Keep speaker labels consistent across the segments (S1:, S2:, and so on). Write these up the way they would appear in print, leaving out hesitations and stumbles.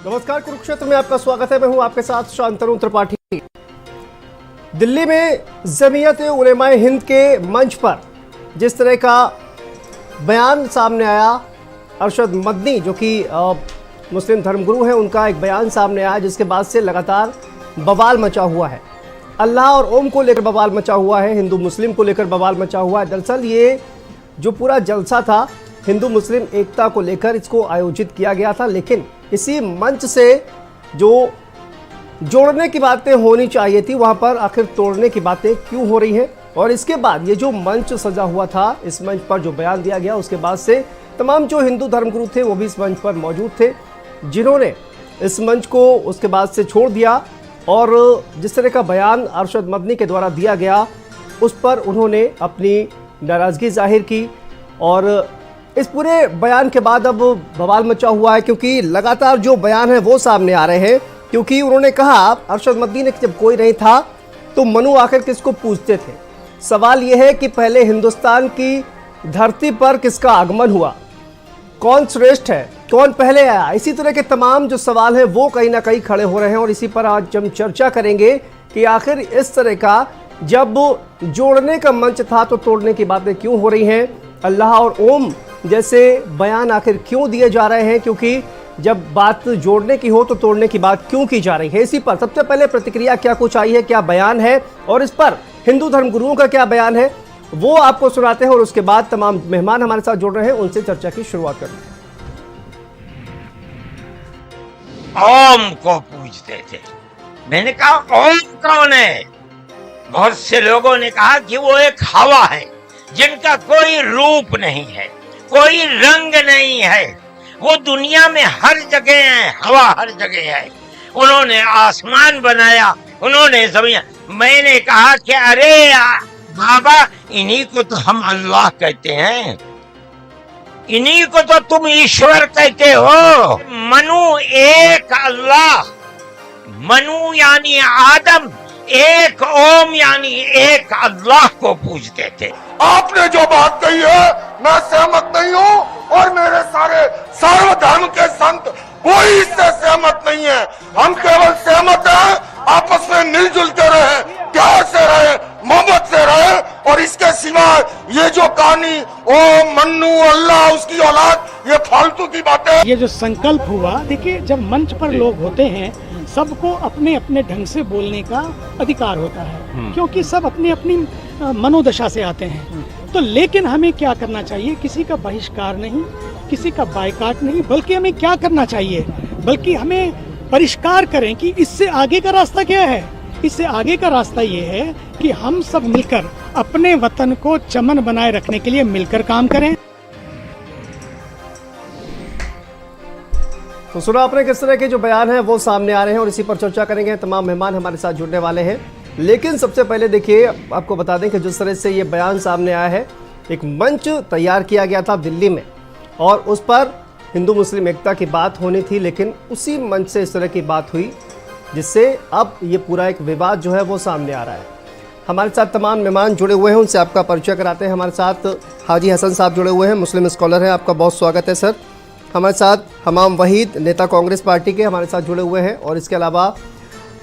S1: नमस्कार, कुरुक्षेत्र में आपका स्वागत है। मैं हूं आपके साथ शांतनु त्रिपाठी। दिल्ली में जमीयत उलेमाए हिंद के मंच पर जिस तरह का बयान सामने आया, अरशद मदनी जो कि मुस्लिम धर्मगुरु हैं, उनका एक बयान सामने आया जिसके बाद से लगातार बवाल मचा हुआ है। अल्लाह और ओम को लेकर बवाल मचा हुआ है, हिंदू मुस्लिम को लेकर बवाल मचा हुआ है। दरअसल ये जो पूरा जलसा था हिंदू मुस्लिम एकता को लेकर, इसको आयोजित किया गया था, लेकिन इसी मंच से जो जोड़ने की बातें होनी चाहिए थी वहां पर आखिर तोड़ने की बातें क्यों हो रही हैं। और इसके बाद ये जो मंच सजा हुआ था, इस मंच पर जो बयान दिया गया, उसके बाद से तमाम जो हिंदू धर्मगुरु थे वो भी इस मंच पर मौजूद थे, जिन्होंने इस मंच को उसके बाद से छोड़ दिया। और जिस तरह का बयान अरशद मदनी के द्वारा दिया गया, उस पर उन्होंने अपनी नाराज़गी जाहिर की। और इस पूरे बयान के बाद अब बवाल मचा हुआ है, क्योंकि लगातार जो बयान है वो सामने आ रहे हैं। क्योंकि उन्होंने कहा, अरशद मदनी ने, जब कोई नहीं था तो मनु आखिर किसको पूजते थे। सवाल यह है कि पहले हिंदुस्तान की धरती पर किसका आगमन हुआ, कौन श्रेष्ठ है, कौन पहले आया। इसी तरह के तमाम जो सवाल हैं वो कहीं ना कहीं खड़े हो रहे हैं। और इसी पर आज हम चर्चा करेंगे कि आखिर इस तरह का जब जोड़ने का मंच था तो तोड़ने की बातें क्यों हो रही हैं। अल्लाह और ओम जैसे बयान आखिर क्यों दिए जा रहे हैं, क्योंकि जब बात जोड़ने की हो तो तोड़ने की बात क्यों की जा रही है। इसी पर सबसे पहले प्रतिक्रिया क्या कुछ आई है, क्या बयान है, और इस पर हिंदू धर्मगुरुओं का क्या बयान है, वो आपको सुनाते हैं। और उसके बाद तमाम मेहमान हमारे साथ जुड़ रहे हैं, उनसे चर्चा की शुरुआत करते हैं।
S2: ओम को पूजते थे। मैंने कहा ओम कौन है? बहुत से लोगों ने कहा कि वो एक हवा है जिनका कोई रूप नहीं है, कोई रंग नहीं है, वो दुनिया में हर जगह है, हवा हर जगह है। उन्होंने आसमान बनाया, उन्होंने जमीन। मैंने कहा कि अरे बाबा, इन्हीं को तो हम अल्लाह कहते हैं, इन्हीं को तो तुम ईश्वर कहते हो। मनु एक अल्लाह, मनु यानी आदम, एक ओम यानी एक अल्लाह को पूजते थे।
S3: आपने जो बात कही है मैं सहमत नहीं हूँ, और मेरे सारे सर्वधर्म के संत कोई इससे सहमत नहीं है। हम केवल सहमत हैं आपस में मिलजुल के रहे, प्यार से रहे, मोहब्बत से रहे। और इसके सिवा ये जो कहानी ओ मन्नू अल्लाह उसकी औलाद, ये फालतू की बातें।
S4: ये जो संकल्प हुआ, देखिए जब मंच पर लोग होते हैं सबको अपने अपने ढंग से बोलने का अधिकार होता है, क्योंकि सब अपनी अपनी मनोदशा से आते हैं। तो लेकिन हमें क्या करना चाहिए, किसी का बहिष्कार नहीं, किसी का बायकॉट नहीं, बल्कि हमें क्या करना चाहिए, बल्कि हमें परिष्कार करें कि इससे आगे का रास्ता क्या है। इससे आगे का रास्ता ये है कि हम सब मिलकर अपने वतन को चमन बनाए रखने के लिए मिलकर काम करें।
S1: तो सुना आपने किस तरह के जो बयान हैं वो सामने आ रहे हैं, और इसी पर चर्चा करेंगे। तमाम मेहमान हमारे साथ जुड़ने वाले हैं, लेकिन सबसे पहले देखिए आपको बता दें कि जिस तरह से ये बयान सामने आया है, एक मंच तैयार किया गया था दिल्ली में, और उस पर हिंदू मुस्लिम एकता की बात होनी थी, लेकिन उसी मंच से इस तरह की बात हुई, जिससे अब ये पूरा एक विवाद जो है वो सामने आ रहा है। हमारे साथ तमाम मेहमान जुड़े हुए हैं, उनसे आपका परिचय कराते हैं। हमारे साथ हाजी हसन साहब जुड़े हुए हैं, मुस्लिम स्कॉलर हैं, आपका बहुत स्वागत है सर। हमारे साथ हमाम वहीद, नेता कांग्रेस पार्टी के, हमारे साथ जुड़े हुए हैं। और इसके अलावा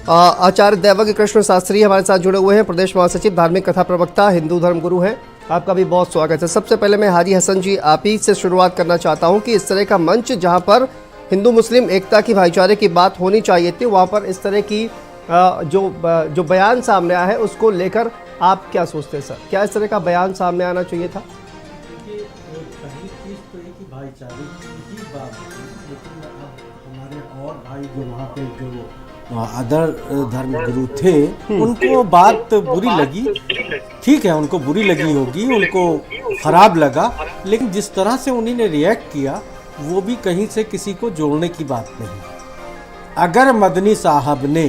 S1: आचार्य दैवज्ञ कृष्ण शास्त्री हमारे साथ जुड़े हुए हैं, प्रदेश महासचिव, धार्मिक कथा प्रवक्ता, हिंदू धर्मगुरु हैं, आपका भी बहुत स्वागत है। सबसे पहले मैं हाजी हसन जी आप ही से शुरुआत करना चाहता हूं कि इस तरह का मंच जहां पर हिंदू मुस्लिम एकता की, भाईचारे की बात होनी चाहिए थी, वहां पर इस तरह की जो बयान सामने आया है उसको लेकर आप क्या सोचते हैं सर? क्या इस तरह का बयान सामने आना चाहिए था?
S5: पहली चीज तो है कि भाईचारे की बात थी, लेकिन अब हमारे और भाई जो वहाँ पे जो अदर धर्मगुरु थे उनको बात बुरी लगी। ठीक है, उनको बुरी लगी होगी, उनको खराब लगा, लेकिन जिस तरह से उन्होंने रिएक्ट किया वो भी कहीं से किसी को जोड़ने की बात नहीं। अगर मदनी साहब ने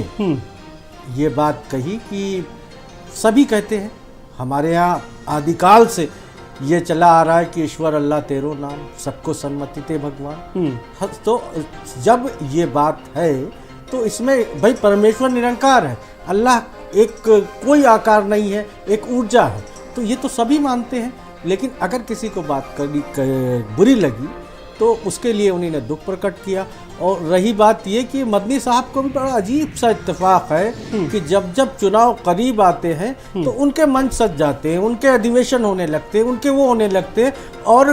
S5: ये बात कही कि सभी कहते हैं, हमारे यहाँ आदिकाल से ये चला आ रहा है कि ईश्वर अल्लाह तेरो नाम, सबको सन्मति ते भगवान। तो जब ये बात है तो इसमें भाई परमेश्वर निरंकार है, अल्लाह एक कोई आकार नहीं है, एक ऊर्जा है, तो ये तो सभी मानते हैं। लेकिन अगर किसी को बात बुरी लगी तो उसके लिए उन्होंने दुख प्रकट किया। और रही बात ये कि मदनी साहब को भी बड़ा अजीब सा इत्तेफाक है कि जब जब चुनाव करीब आते हैं तो उनके मंच सज जाते हैं, उनके अधिवेशन होने लगते हैं, उनके वो होने लगते हैं, और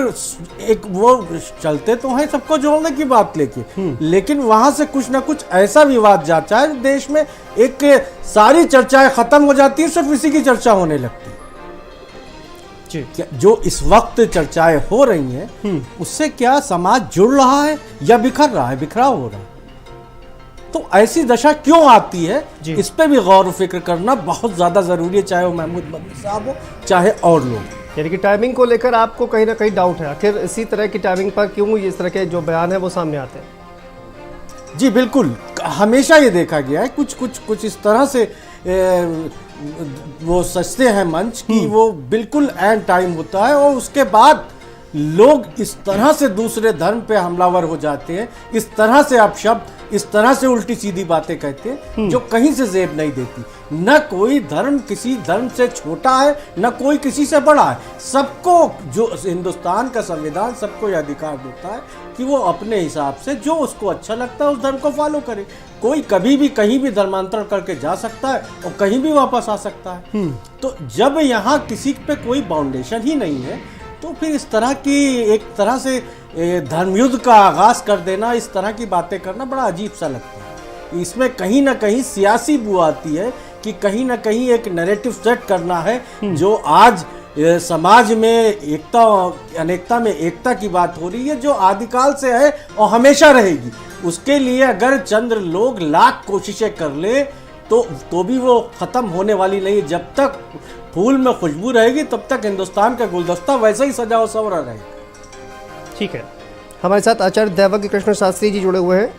S5: एक वो चलते तो हैं सबको जोड़ने की बात लेके, लेकिन वहां से कुछ ना कुछ ऐसा विवाद जाता है देश में, एक सारी चर्चाएं खत्म हो जाती है, सिर्फ इसी की चर्चा होने लगती है। जो इस वक्त चर्चाएं हो रही हैं उससे क्या समाज जुड़ रहा है या बिखर रहा है, बिखराव हो रहा है? तो ऐसी दशा क्यों आती है, इस पे भी गौर फिक्र करना बहुत ज्यादा जरूरी है, चाहे वो महमूद मदनी साहब हो चाहे और लोग।
S1: यानी कि टाइमिंग को लेकर आपको कहीं ना कहीं डाउट है, आखिर इसी तरह की टाइमिंग पर क्यों इस तरह के जो बयान है वो सामने आते हैं?
S5: जी बिल्कुल, हमेशा ये देखा गया है कुछ इस तरह से वो सजते हैं मंच कि वो बिल्कुल एंड टाइम होता है और उसके बाद लोग इस तरह से दूसरे धर्म पे हमलावर हो जाते हैं, इस तरह से अपशब्द, इस तरह से उल्टी सीधी बातें कहते हैं जो कहीं से जेब नहीं देती। न कोई धर्म किसी धर्म से छोटा है, न कोई किसी से बड़ा है। सबको, जो हिंदुस्तान का संविधान सबको यह अधिकार देता है कि वो अपने हिसाब से जो उसको अच्छा लगता है उस धर्म को फॉलो करे। कोई कभी भी कहीं भी धर्मांतरण करके जा सकता है और कहीं भी वापस आ सकता है। तो जब यहाँ किसी पे कोई बाउंडेशन ही नहीं है तो फिर इस तरह की एक तरह से धर्मयुद्ध का आगाज कर देना, इस तरह की बातें करना बड़ा अजीब सा लगता है। इसमें कहीं ना कहीं सियासी बू आती है कि कहीं ना कहीं एक नैरेटिव सेट करना है जो आज समाज में एकता अनेकता में एकता की बात हो रही है, जो आदिकाल से है और हमेशा रहेगी। उसके लिए अगर चंद लोग लाख कोशिशें कर ले तो भी वो ख़त्म होने वाली नहीं। जब तक फूल में खुशबू रहेगी तब तक हिंदुस्तान का गुलदस्ता वैसे ही सजा और संवरा रहेगा।
S1: ठीक है, हमारे साथ आचार्य दैवज्ञ कृष्ण शास्त्री जी जुड़े हुए हैं।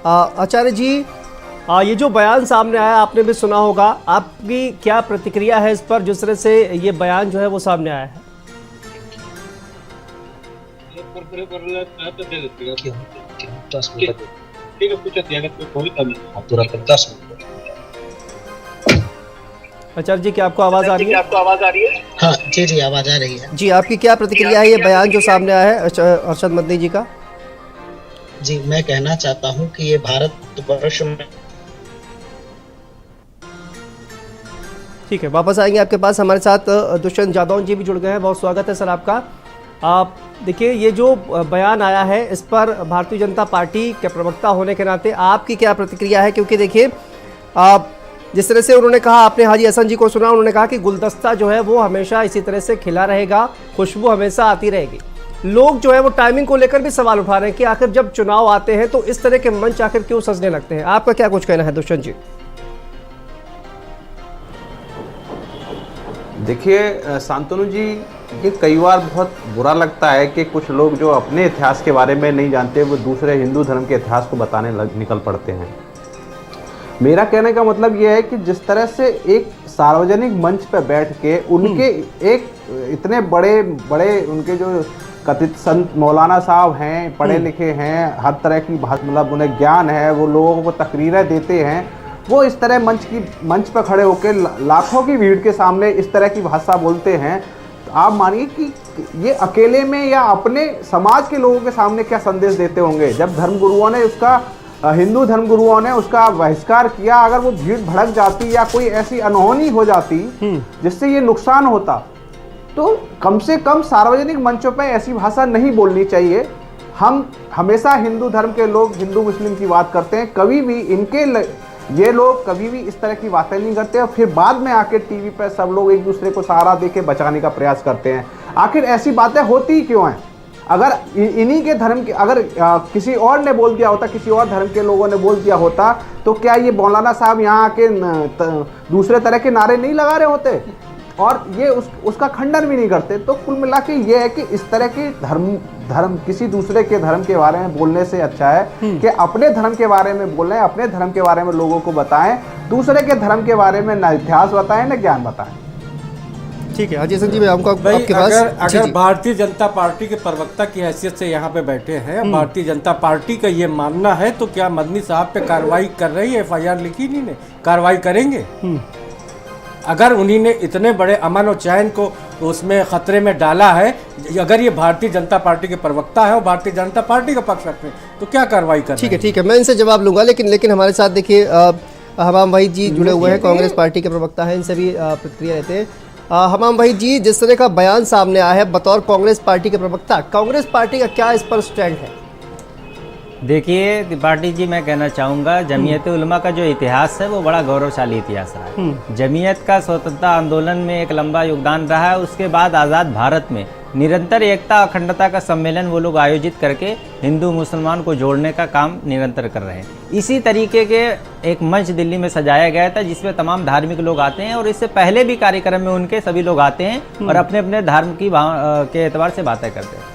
S1: आचार्य जी, ये जो बयान सामने आया आपने भी सुना होगा, आपकी क्या प्रतिक्रिया है इस पर, जिस तरह से ये बयान जो है वो सामने आया है? आचार्य जी, क्या आपको आवाज आ रही है?
S6: हाँ जी आवाज आ रही है।
S1: जी, आपकी क्या प्रतिक्रिया है ये बयान जो सामने आया है अरशद मदनी जी का?
S6: जी, मैं कहना चाहता हूँ कि ये भारतवर्ष में,
S1: ठीक है, वापस आएंगे आपके पास। हमारे साथ दुष्यंत जादौन जी भी जुड़ गए हैं, बहुत स्वागत है सर आपका। आप देखिए, ये जो बयान आया है इस पर भारतीय जनता पार्टी के प्रवक्ता होने के नाते आपकी क्या प्रतिक्रिया है? क्योंकि देखिए, जिस तरह से उन्होंने कहा, आपने हाजी हसन जी को सुना, उन्होंने कहा कि गुलदस्ता जो है वो हमेशा इसी तरह से खिला रहेगा, खुशबू हमेशा आती रहेगी। लोग जो है वो टाइमिंग को लेकर भी सवाल उठा रहे हैं कि आखिर जब चुनाव आते हैं तो इस तरह के मंच आखिर क्यों सजने लगते हैं? आपका क्या कुछ कहना है दुष्यंत जी?
S7: देखिए शांतनु जी, ये कई बार बहुत बुरा लगता है कि कुछ लोग जो अपने इतिहास के बारे में नहीं जानते वो दूसरे हिंदू धर्म के इतिहास को बताने निकल पड़ते हैं। मेरा कहने का मतलब ये है कि जिस तरह से एक सार्वजनिक मंच पर बैठ के उनके एक इतने बड़े बड़े उनके जो कथित संत मौलाना साहब हैं, पढ़े लिखे हैं, हर तरह की मतलब उन्हें ज्ञान है, वो लोगों को तकरीरें देते हैं, वो इस तरह मंच पर खड़े होकर लाखों की भीड़ के सामने इस तरह की भाषा बोलते हैं। तो आप मानिए कि ये अकेले में या अपने समाज के लोगों के सामने क्या संदेश देते होंगे। जब धर्मगुरुओं ने उसका हिंदू धर्मगुरुओं ने उसका बहिष्कार किया, अगर वो भीड़ भड़क जाती या कोई ऐसी अनहोनी हो जाती जिससे ये नुकसान होता, तो कम से कम सार्वजनिक मंचों पर ऐसी भाषा नहीं बोलनी चाहिए। हम हमेशा हिंदू धर्म के लोग हिंदू मुस्लिम की बात करते हैं, कभी भी ये लोग कभी भी इस तरह की बातें नहीं करते और फिर बाद में आके टीवी पर सब लोग एक दूसरे को सहारा देके बचाने का प्रयास करते हैं। आखिर ऐसी बातें होती ही क्यों हैं? अगर इन्हीं के धर्म के अगर किसी और ने बोल दिया होता, किसी और धर्म के लोगों ने बोल दिया होता, तो क्या ये मौलाना साहब यहाँ आके दूसरे तरह के नारे नहीं लगा रहे होते और ये उसका खंडन भी नहीं करते? तो कुल मिला के ये है कि इस तरह के धर्म किसी दूसरे के धर्म के बारे में बोलने से अच्छा है कि अपने धर्म के बारे में बोलें, अपने धर्म के बारे में लोगों को बताएं, दूसरे के धर्म के बारे में न इतिहास बताएं न ज्ञान बताएं।
S1: ठीक है, हाजी हसन जी, मैं आपके पास
S5: अगर भारतीय जनता पार्टी के प्रवक्ता की हैसियत से यहाँ पे बैठे हैं, भारतीय जनता पार्टी का ये मानना है, तो क्या मदनी साहब पे कार्रवाई कर रही है? FIR लिखी नहीं, कार्रवाई करेंगे? अगर उन्हीं ने इतने बड़े अमन और चैन को उसमें खतरे में डाला है। अगर ये भारतीय जनता पार्टी के प्रवक्ता है और भारतीय जनता पार्टी का पक्ष रखते हैं तो क्या कार्रवाई कर रहे हैं?
S1: ठीक है, मैं इनसे जवाब लूंगा, लेकिन हमारे साथ देखिए हमाम भाई जी जुड़े हुए हैं, कांग्रेस पार्टी के प्रवक्ता हैं, इनसे भी प्रतिक्रिया लेते हैं। हमाम भाई जी, जिस तरह का बयान सामने आया है बतौर कांग्रेस पार्टी के प्रवक्ता, कांग्रेस पार्टी का क्या इस पर स्टैंड है?
S8: देखिए त्रिपाठी जी, मैं कहना चाहूँगा जमीयत उलमा का जो इतिहास है वो बड़ा गौरवशाली इतिहास रहा है। जमीयत का स्वतंत्रता आंदोलन में एक लंबा योगदान रहा है। उसके बाद आज़ाद भारत में निरंतर एकता अखंडता का सम्मेलन वो लोग आयोजित करके हिंदू मुसलमान को जोड़ने का काम निरंतर कर रहे हैं। इसी तरीके के एक मंच दिल्ली में सजाया गया था जिसमें तमाम धार्मिक लोग आते हैं और इससे पहले भी कार्यक्रम में उनके सभी लोग आते हैं और अपने अपने धर्म की के एतबार से बातें करते हैं।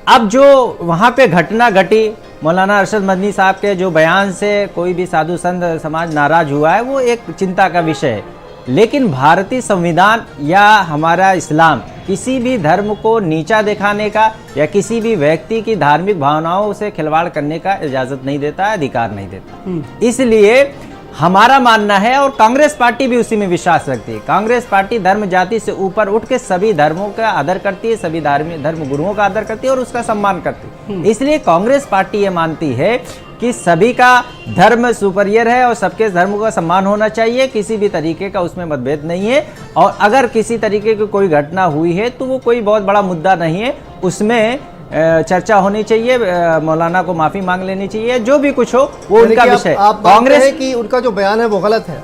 S8: अब जो वहाँ पे घटना घटी, मौलाना अरशद मदनी साहब के जो बयान से कोई भी साधु संत समाज नाराज हुआ है, वो एक चिंता का विषय है। लेकिन भारतीय संविधान या हमारा इस्लाम किसी भी धर्म को नीचा दिखाने का या किसी भी व्यक्ति की धार्मिक भावनाओं से खिलवाड़ करने का इजाज़त नहीं देता, अधिकार नहीं देता। इसलिए हमारा मानना है, और कांग्रेस पार्टी भी उसी में विश्वास रखती है, कांग्रेस पार्टी धर्म जाति से ऊपर उठ के सभी धर्मों का आदर करती है, सभी धर्म गुरुओं का आदर करती है और उसका सम्मान करती है। इसलिए कांग्रेस पार्टी ये मानती है कि सभी का धर्म सुपरियर है और सबके धर्म का सम्मान होना चाहिए, किसी भी तरीके का उसमें मतभेद नहीं है। और अगर किसी तरीके की कोई घटना हुई है तो वो कोई बहुत बड़ा मुद्दा नहीं है, उसमें चर्चा होनी चाहिए, मौलाना को माफी मांग लेनी चाहिए, जो भी कुछ हो वो उनका विषय।
S1: कांग्रेस की उनका जो बयान है वो गलत है,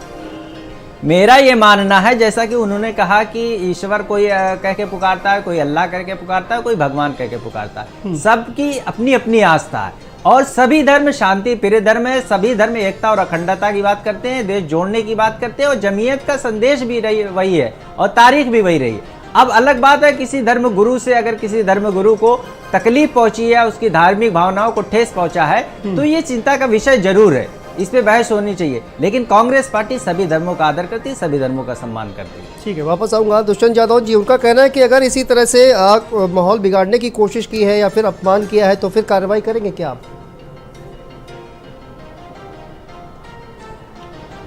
S8: मेरा ये मानना है। जैसा कि उन्होंने कहा कि ईश्वर कोई कह के पुकारता है, कोई अल्लाह कह के पुकारता है, कोई भगवान कह के पुकारता है, सबकी अपनी अपनी आस्था है और सभी धर्म शांति प्रिय धर्म है। सभी धर्म एकता और अखंडता की बात करते हैं, देश जोड़ने की बात करते हैं और जमीयत का संदेश भी वही है और तारीख भी वही रही है। अब अलग बात है किसी धर्म गुरु से अगर किसी धर्म गुरु को तकलीफ पहुंची है, उसकी धार्मिक भावनाओं को ठेस पहुंचा है तो ये चिंता का विषय जरूर है, इस पे बहस होनी चाहिए। लेकिन कांग्रेस पार्टी सभी धर्मों का आदर करती है, सभी धर्मों का सम्मान करती है।
S1: ठीक है, वापस आऊंगा दुष्यंत यादव जी। उनका कहना है कि अगर इसी तरह से माहौल बिगाड़ने की कोशिश की है या फिर अपमान किया है तो फिर कार्रवाई करेंगे क्या आप?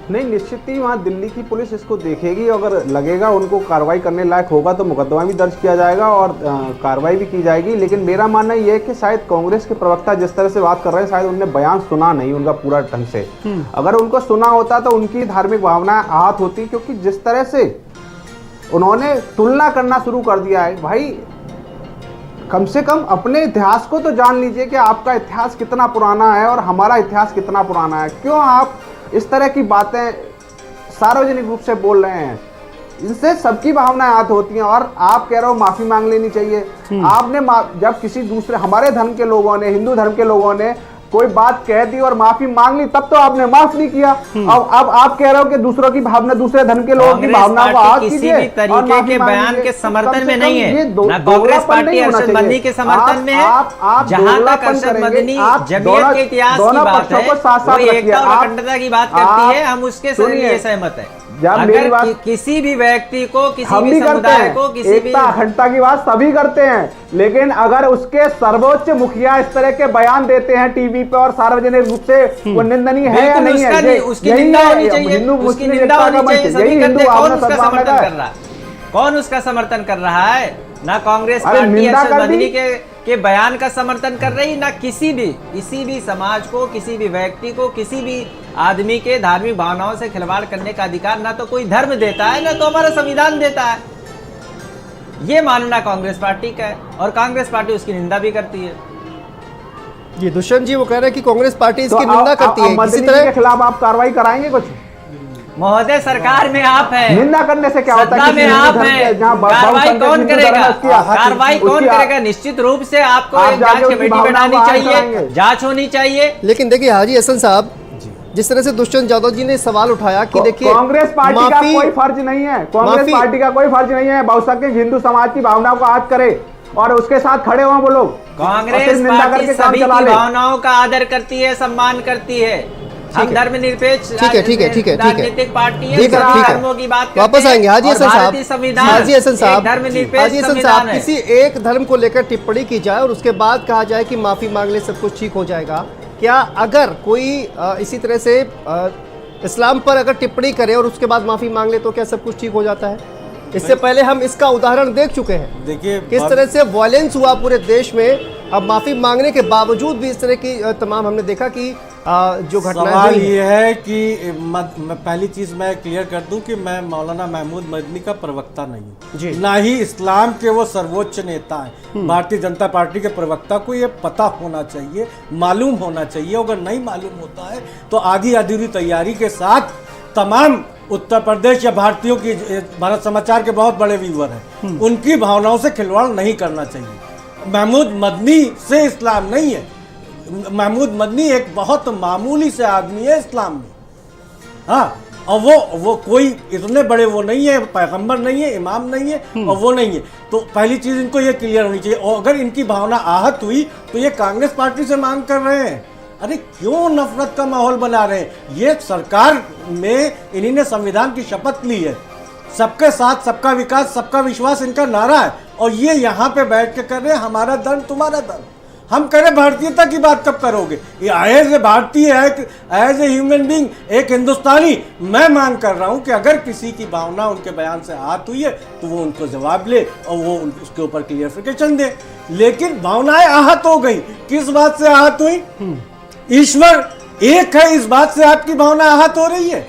S7: नहीं, निश्चित ही वहाँ दिल्ली की पुलिस इसको देखेगी, अगर लगेगा उनको कार्रवाई करने लायक होगा तो मुकदमा भी दर्ज किया जाएगा और कार्रवाई भी की जाएगी। लेकिन मेरा मानना ये है कि शायद कांग्रेस के प्रवक्ता जिस तरह से बात कर रहे हैं, शायद उन्होंने बयान सुना नहीं उनका पूरा ढंग से। अगर उनको सुना होता तो उनकी धार्मिक भावना आहत होती, क्योंकि जिस तरह से उन्होंने तुलना करना शुरू कर दिया है, भाई कम से कम अपने इतिहास को तो जान लीजिए कि आपका इतिहास कितना पुराना है और हमारा इतिहास कितना पुराना है। क्यों आप इस तरह की बातें सार्वजनिक रूप से बोल रहे हैं? इनसे सबकी भावनाएं आहत होती हैं। और आप कह रहे हो माफी मांग लेनी चाहिए। आपने जब किसी दूसरे हमारे धर्म के लोगों ने, हिंदू धर्म के लोगों ने कोई बात कह दी और माफी मांग ली, तब तो आपने माफ नहीं किया। अब आप कह रहे हो कि दूसरों की भावना, दूसरे धर्म के लोगों की भावना को आहत कीजिए।
S8: किसी भी तरीके के बयान के समर्थन में नहीं है, ना कांग्रेस पार्टी अरशद मदनी के समर्थन में है। जहां तक अरशद मदनी जमीयत के इतिहास की बात है, वो एकता और अखंडता की बात करती है, हम उसके लिए सहमत है। अगर किसी भी व्यक्ति को, किसी भी समुदाय को, किसी भी
S7: अखंडता की बात सभी करते हैं, लेकिन अगर उसके सर्वोच्च मुखिया इस तरह के बयान देते हैं टीवी पे और सार्वजनिक रूप से, वो निंदनीय है या नहीं है?
S8: उसकी निंदा होनी चाहिए, उसकी निंदा होनी चाहिए। सभी करते हैं, कौन उसका समर्थन कर रहा है? कौन उसका समर्थन कर रहा है? ना कांग्रेस पार्टी अरशद मदनी के बयान का समर्थन कर रही, ना किसी भी समाज को, किसी भी व्यक्ति को, किसी भी आदमी के धार्मिक भावनाओं से खिलवाड़ करने का अधिकार ना तो कोई धर्म देता है, ना तो हमारा संविधान देता है। ये मानना कांग्रेस पार्टी का है और कांग्रेस पार्टी उसकी निंदा भी करती है।
S1: जी दुष्यंत जी, वो कह रहे हैं कि कांग्रेस पार्टी इसकी निंदा करती है।
S7: किसी तरह के खिलाफ आप कार्रवाई कराएंगे कुछ?
S8: महोदय, सरकार में आप है,
S7: निंदा करने से क्या होता है?
S8: में आप है, कार्रवाई कौन करेगा? कार्रवाई कौन करेगा? निश्चित रूप से आपको एक जांच कमेटी बनानी चाहिए, जांच होनी चाहिए।
S1: लेकिन देखिए हाजी हसन साहब, जिस तरह से दुष्यंत यादव जी ने सवाल उठाया कि देखिए
S7: कांग्रेस पार्टी का कोई फर्ज नहीं है, कांग्रेस पार्टी का कोई फर्ज नहीं है बहुसंख्यक हिंदू समाज की भावनाओं को आहत करे और उसके साथ खड़े हुए वो लोग।
S8: कांग्रेस पार्टी सभी की भावनाओं का आदर करती है, सम्मान करती है। हम धर्मनिरपेक्ष राजनीतिक पार्टी है, धर्मों की बात करते हैं।
S1: वापस आएंगे हाजी हसन साहब,
S8: धर्मनिरपेक्ष संविधान है।
S1: किसी एक धर्म को लेकर टिप्पणी की जाए और उसके बाद कहा जाए कि माफी मांग ले, सब कुछ ठीक हो जाएगा, क्या अगर कोई इसी तरह से इस्लाम पर अगर टिप्पणी करे और उसके बाद माफी मांग ले तो क्या सब कुछ ठीक हो जाता है? इससे पहले हम इसका उदाहरण देख चुके हैं।
S5: देखिए
S1: किस तरह से वॉयलेंस हुआ पूरे देश में। अब माफी मांगने के बावजूद भी इस तरह की तमाम हमने देखा कि जो घटनाएं
S5: सवाल
S1: हुई हैं।
S5: ये है कि पहली चीज मैं क्लियर कर दूं कि मैं मौलाना महमूद मदनी का प्रवक्ता नहीं
S1: जी।
S5: हूँ, ना ही इस्लाम के वो सर्वोच्च नेता हैं। भारतीय जनता पार्टी के प्रवक्ता को ये पता होना चाहिए, मालूम होना चाहिए। अगर नहीं मालूम होता है तो आधी अधूरी तैयारी के साथ तमाम उत्तर प्रदेश या भारतीयों की, भारत समाचार के बहुत बड़े व्यूअर हैं, उनकी भावनाओं से खिलवाड़ नहीं करना चाहिए। महमूद मदनी से इस्लाम नहीं है। महमूद मदनी एक बहुत मामूली से आदमी है इस्लाम में। हाँ, और वो कोई इतने बड़े वो नहीं है, पैगंबर नहीं है, इमाम नहीं है, और वो नहीं है। तो पहली चीज इनको ये क्लियर होनी चाहिए। और अगर इनकी भावना आहत हुई तो ये कांग्रेस पार्टी से मांग कर रहे हैं। अरे क्यों नफरत का माहौल बना रहे हैं? ये सरकार में इन्हीं ने संविधान की शपथ ली है, सबके साथ सबका विकास सबका विश्वास इनका नारा है, और ये यहाँ पे बैठ के कर रहे हैं हमारा धर्म तुम्हारा धर्म। हम कह रहे भारतीयता की बात कब करोगे? ये एज ए भारतीय, एज ए ह्यूमन बीइंग, एक हिंदुस्तानी मैं मांग कर रहा हूं कि अगर किसी की भावना उनके बयान से आहत हुई है तो वो उनको जवाब ले और वो उसके ऊपर क्लियरिफिकेशन दे। लेकिन भावनाएं आहत हो गई। किस बात से आहत हुई? ईश्वर एक है, इस बात से आपकी भावना आहत हो रही है।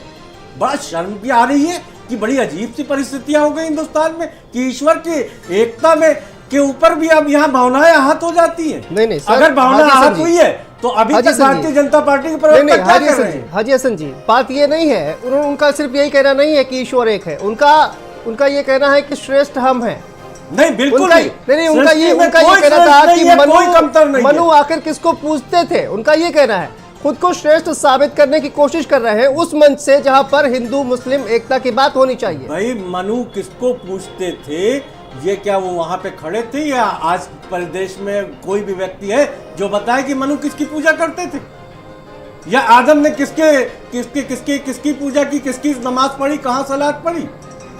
S5: बड़ा शर्म भी आ रही है कि बड़ी अजीब सी परिस्थितियां हो गई हिंदुस्तान में कि ईश्वर की एकता में के ऊपर भी अब यहाँ भावनाएं आहत हो जाती हैं।
S1: नहीं सर,
S5: अगर भावना आहत हुई है तो अभी तक भारतीय जनता पार्टी के प्रवक्ता क्या कर रहे हैं?
S1: हाजी हसन जी, बात ये नहीं है, उनका सिर्फ यही कहना नहीं है कि ईश्वर एक है। उनका ये कहना है कि श्रेष्ठ हम हैं।
S5: नहीं, बिल्कुल
S1: नहीं, उनका ये कहना था कि मनु आखिर किसको पूछते थे, उनका ये कहना है। खुद को श्रेष्ठ साबित करने की कोशिश कर रहे हैं उस मंच से जहां पर हिंदू मुस्लिम एकता की बात होनी चाहिए।
S5: भाई मनु किसको पूछते थे? ये क्या वो वहां पे खड़े थे, या आज प्रदेश में कोई भी व्यक्ति है जो बताए कि मनु किसकी पूजा करते थे, या आदम ने किसकी पूजा की, किसकी नमाज पढ़ी, कहां सलात पढ़ी?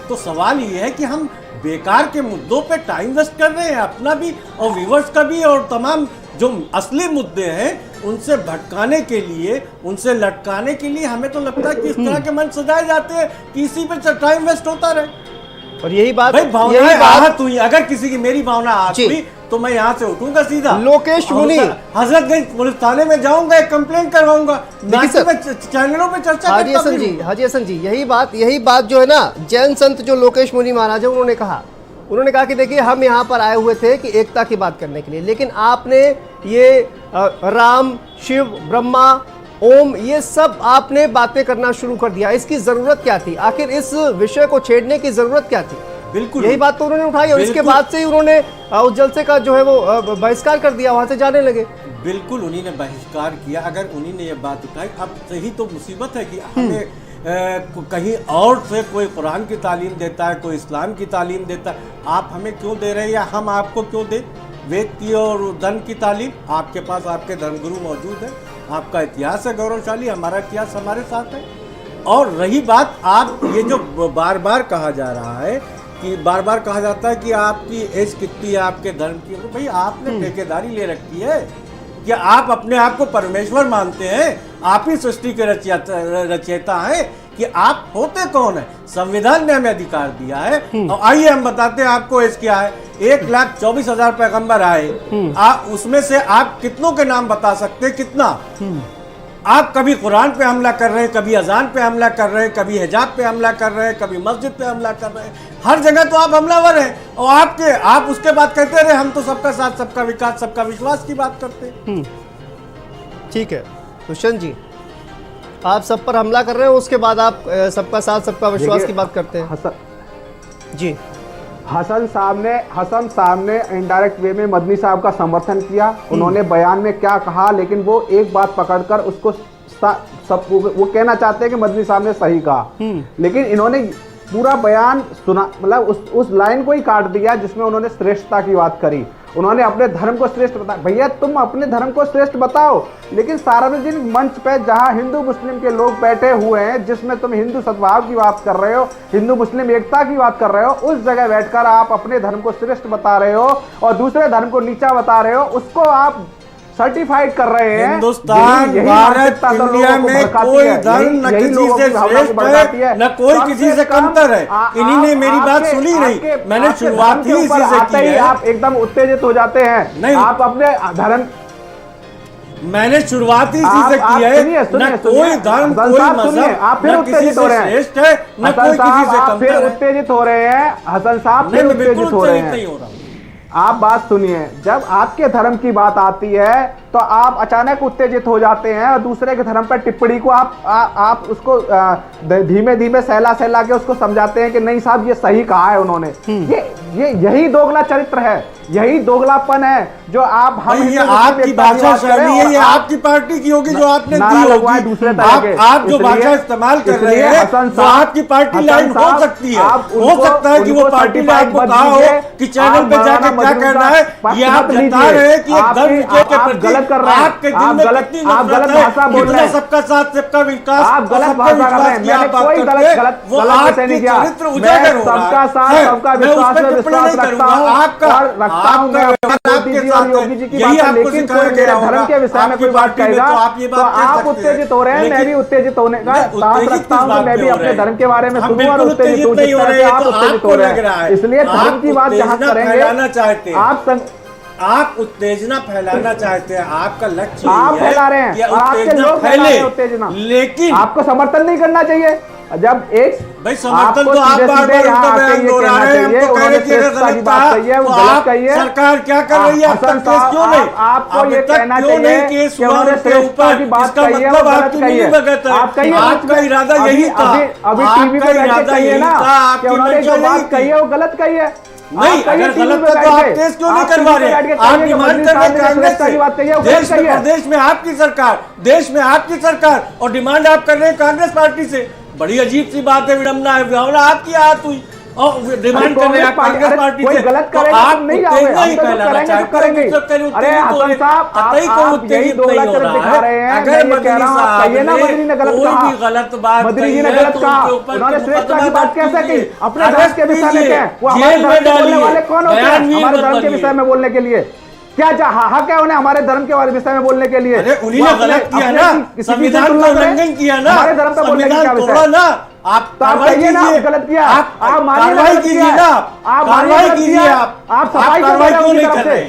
S5: तो सवाल ये है कि हम बेकार के मुद्दों पे टाइम वेस्ट कर रहे हैं, अपना भी और व्यूअर्स का भी, और तमाम जो असली मुद्दे हैं उनसे भटकाने के लिए, उनसे लटकाने के लिए हमें तो लगता है कि इस तरह के मंच सजाए जाते हैं कि इसी पे टाइम वेस्ट होता रहे।
S1: और यही बात
S5: आहत हुई, अगर किसी की मेरी भावना आहत हुई तो मैं यहाँ से उठूंगा सीधा,
S1: लोकेश मुनि
S5: हजरतगंज पुलिस थाने में जाऊंगा, एक कंप्लेंट करवाऊंगा, चैनलों पे चर्चा।
S1: हाजी हसन जी, यही बात जो है ना, जैन संत जो लोकेश मुनि महाराज है उन्होंने कहा कि देखिए हम यहाँ पर आए हुए थे कि एकता की बात करने के लिए, लेकिन आपने ये राम, शिव, ब्रह्मा, ओम, ये सब आपने बातें करना शुरू कर दिया। इसकी जरूरत क्या थी? आखिर इस विषय को छेड़ने की जरूरत क्या थी?
S5: बिल्कुल
S1: यही बात तो उन्होंने उठाई, और इसके बाद से ही उन्होंने उस जलसे का जो है वो बहिष्कार कर दिया, वहां से जाने लगे।
S5: बिल्कुल उन्हीं ने बहिष्कार किया। अगर उन्हीं ने ये बात उठाई, अब सही तो मुसीबत है कि हमें कहीं और से कोई कुरान की तालीम देता है, कोई इस्लाम की तालीम देता है, आप हमें क्यों दे रहे हैं, या हम आपको क्यों दें वेद की और धर्म की तालीम? आपके पास आपके धर्मगुरु मौजूद है, आपका इतिहास है गौरवशाली, हमारा इतिहास हमारे साथ है। और रही बात, आप ये जो बार बार कहा जा रहा है कि बार बार कहा जाता है कि आपकी एज कितनी है आपके धर्म की, तो भाई आपने ठेकेदारी ले रखी है कि आप अपने आप को परमेश्वर मानते हैं, आप ही सृष्टि के रचयिता हैं, कि आप होते कौन है? संविधान ने हमें अधिकार दिया है। और आइए हम बताते हैं आपको एज क्या है। 1,24,000 पैगंबर आए, उसमें से आप कितनों के नाम बता सकते हैं? कितना? आप कभी कुरान पे हमला कर रहे हैं, कभी अजान पे हमला कर रहे हैं, कभी हिजाब पे हमला कर रहे हैं, कभी मस्जिद पे हमला कर रहे हैं, हर जगह तो आप हमलावर हैं। और आप उसके बाद कहते रहे हम तो सबका साथ सबका विकास सबका विश्वास की बात करते हैं।
S1: ठीक है दुष्यंत जी, आप सब पर हमला कर रहे हो, उसके बाद आप सबका साथ सबका विश्वास की बात करते हैं। जी,
S7: हसन साहब ने इनडायरेक्ट वे में मदनी साहब का समर्थन किया। उन्होंने बयान में क्या कहा, लेकिन वो एक बात पकड़कर उसको वो कहना चाहते हैं कि मदनी साहब ने सही कहा, लेकिन इन्होंने पूरा बयान सुना, मतलब उस लाइन को ही काट दिया जिसमें उन्होंने श्रेष्ठता की बात करी। उन्होंने अपने धर्म को श्रेष्ठ बताया। भैया तुम अपने धर्म को श्रेष्ठ बताओ, लेकिन सार्वजनिक मंच पे जहां हिंदू मुस्लिम के लोग बैठे हुए हैं, जिसमें तुम हिंदू सद्भाव की बात कर रहे हो, हिंदू मुस्लिम एकता की बात कर रहे हो, उस जगह बैठकर आप अपने धर्म को श्रेष्ठ बता रहे हो और दूसरे धर्म को नीचा बता रहे हो। उसको आप सर्टिफाइड कर रहे हैं।
S5: हिंदुस्तान,
S7: यही
S5: भारत,
S7: मानसिकता तो
S5: इंडिया
S7: लोगों को
S5: में
S7: भड़काती
S5: कोई
S7: है।
S5: धर्म न
S7: यही
S5: किसी
S7: लोगों
S5: से
S7: की भावना को
S5: श्रेष्ठ
S7: भड़काती
S5: है न कोई
S7: सबसे
S5: किसी से
S7: कम
S5: कमतर है। इन्हीं ने मेरी बात सुनी नहीं, मैंने शुरुआत ही इसी से की है।
S7: आप एकदम उत्तेजित हो जाते हैं।
S5: नहीं।
S7: आप अपने धर्म,
S5: मैंने शुरुआत ही इसी से की है। न कोई धर्म, कोई मजहब,
S7: आप फिर
S5: न किसी
S7: उत्तेजित
S5: से
S7: हो रहे हैं।
S5: श्रेष्ठ है न
S7: हसन
S5: कोई किसी
S7: साहब,
S5: से
S7: आप फिर
S5: कमतर है।
S7: उत्तेजित हो रहे हैं। हसन साहब फिर
S5: नहीं, मैं बिल्कुल
S7: उत्तेजित हो रहे
S5: उत्तेजित नहीं
S7: हैं।
S5: हो रहा हूं।
S7: आप बात सुनिए, जब आपके धर्म की बात आती है तो आप अचानक उत्तेजित हो जाते हैं और दूसरे के धर्म पर टिप्पणी को आप उसको धीमे धीमे सहला सहला के उसको समझाते हैं कि नहीं साहब ये सही कहा है उन्होंने। ये यही दोगला चरित्र है, यही दोगलापन है जो आप हम
S5: ये आपकी भाषा शैली है, ये आपकी पार्टी की होगी जो आपने दी होगी।
S7: दूसरे तरह के।
S5: आप जो भाषा इस्तेमाल कर रहे हैं वो आपकी पार्टी लाइन हो सकती है। हो सकता है कि वो पार्टी ने आपको कहा हो कि चैनल पे जाकर क्या करना है। ये आप बता रहे हैं कि एक धर्म के प्रति आपके दिल में कितनी नफरत है, कितना सबका साथ सबका विकास,
S7: आप गलत भाषा कर रहे हैं। मैंने कोई गलत
S5: वो आपके चरित्र उजागर हो रहा है।
S7: सबका साथ सबका विश्वास में विश्वास रखता हूं
S5: आपका
S7: और रखता हूं। मैं मोदी जी और योगी जी की बात है, लेकिन कोई मेरे धर्म के विषय में कोई बात कहेगा तो आप उत्तेजित हो रहे हैं। मैं भी उत्तेजित होने का साहस रखता हूं कि मैं भी अपने धर्म के बारे में सुनूं और उत्तेजित हो, जिस तरह से आप उत्तेजित हो रहे हैं। इसलिए धर्म की बात जहां करेंगे
S5: आप उत्तेजना फैलाना चाहते हैं, आपका लक्ष्य
S7: आप फैला रहे हैं और आपके लोग फैला रहे हैं उत्तेजना,
S5: लेकिन
S7: आपको समर्थन नहीं करना चाहिए। जब एक
S5: भाई समर्थन तो आप बार-बार उनका बयान दोहरा रहे हैं, हमको कह रहे कि अगर गलत कहा तो आप सरकार क्या कर रही है, अब तक केस क्यों नहीं,
S7: आपको ये कहना
S5: क्यों नहीं केस हुआ उनके ऊपर, इसका मतलब आपकी मिलीभगत है, आपका इरादा यही था,
S7: अभी टीवी पे बैठ के कहिए ना कि उन्होंने जो बात कही है वो गलत कही है।
S5: नहीं, अगर गलत है तो आप केस क्यों नहीं करवा रहे? आप डिमांड कर रहे हैं कांग्रेस से, प्रदेश में आपकी सरकार, देश में आपकी सरकार, और डिमांड आप कर रहे हैं कांग्रेस पार्टी से। बड़ी अजीब सी बात है, विडम्बना है, भावना आपकी हाथ हुई और डिमांड कर रहे हैं कांग्रेस पार्टी से।
S7: गलत
S5: तो
S7: करेगा
S5: आप
S7: नहीं फैलाना चाहते हैं। अरे हसन साहब, आप यही दोगला चरित्र दिखा रहे हैं।
S5: अगर
S7: मदनी साहब कहिए ना, मदनी ने गलत कहा,
S5: कोई भी गलत बात
S7: मदनी जी ने गलत कहा, उन्होंने श्रेष्ठता की बात कैसे की? अपने धर्म के विषय में क्या? वो हमारे धर्म के बोलने वाले कौन होते हैं हमारे धर्म के विषय में बोलने के लिए? क्या हक है उन्हें हमारे धर्म के विषय में बोलने के लिए?
S5: अरे उन्हीं ने गलत किया ना, संविधान का उल्लंघन किया ना,
S7: हमारे धर्म पे बोलने का क्या विषय है?
S5: ना आप कार्रवाई कीजिए ना,
S7: गलत किया
S5: आप कार्रवाई कीजिए ना, आप कार्रवाई कीजिए, आप
S7: सफाई
S5: कार्रवाई क्यों नहीं कर रहे?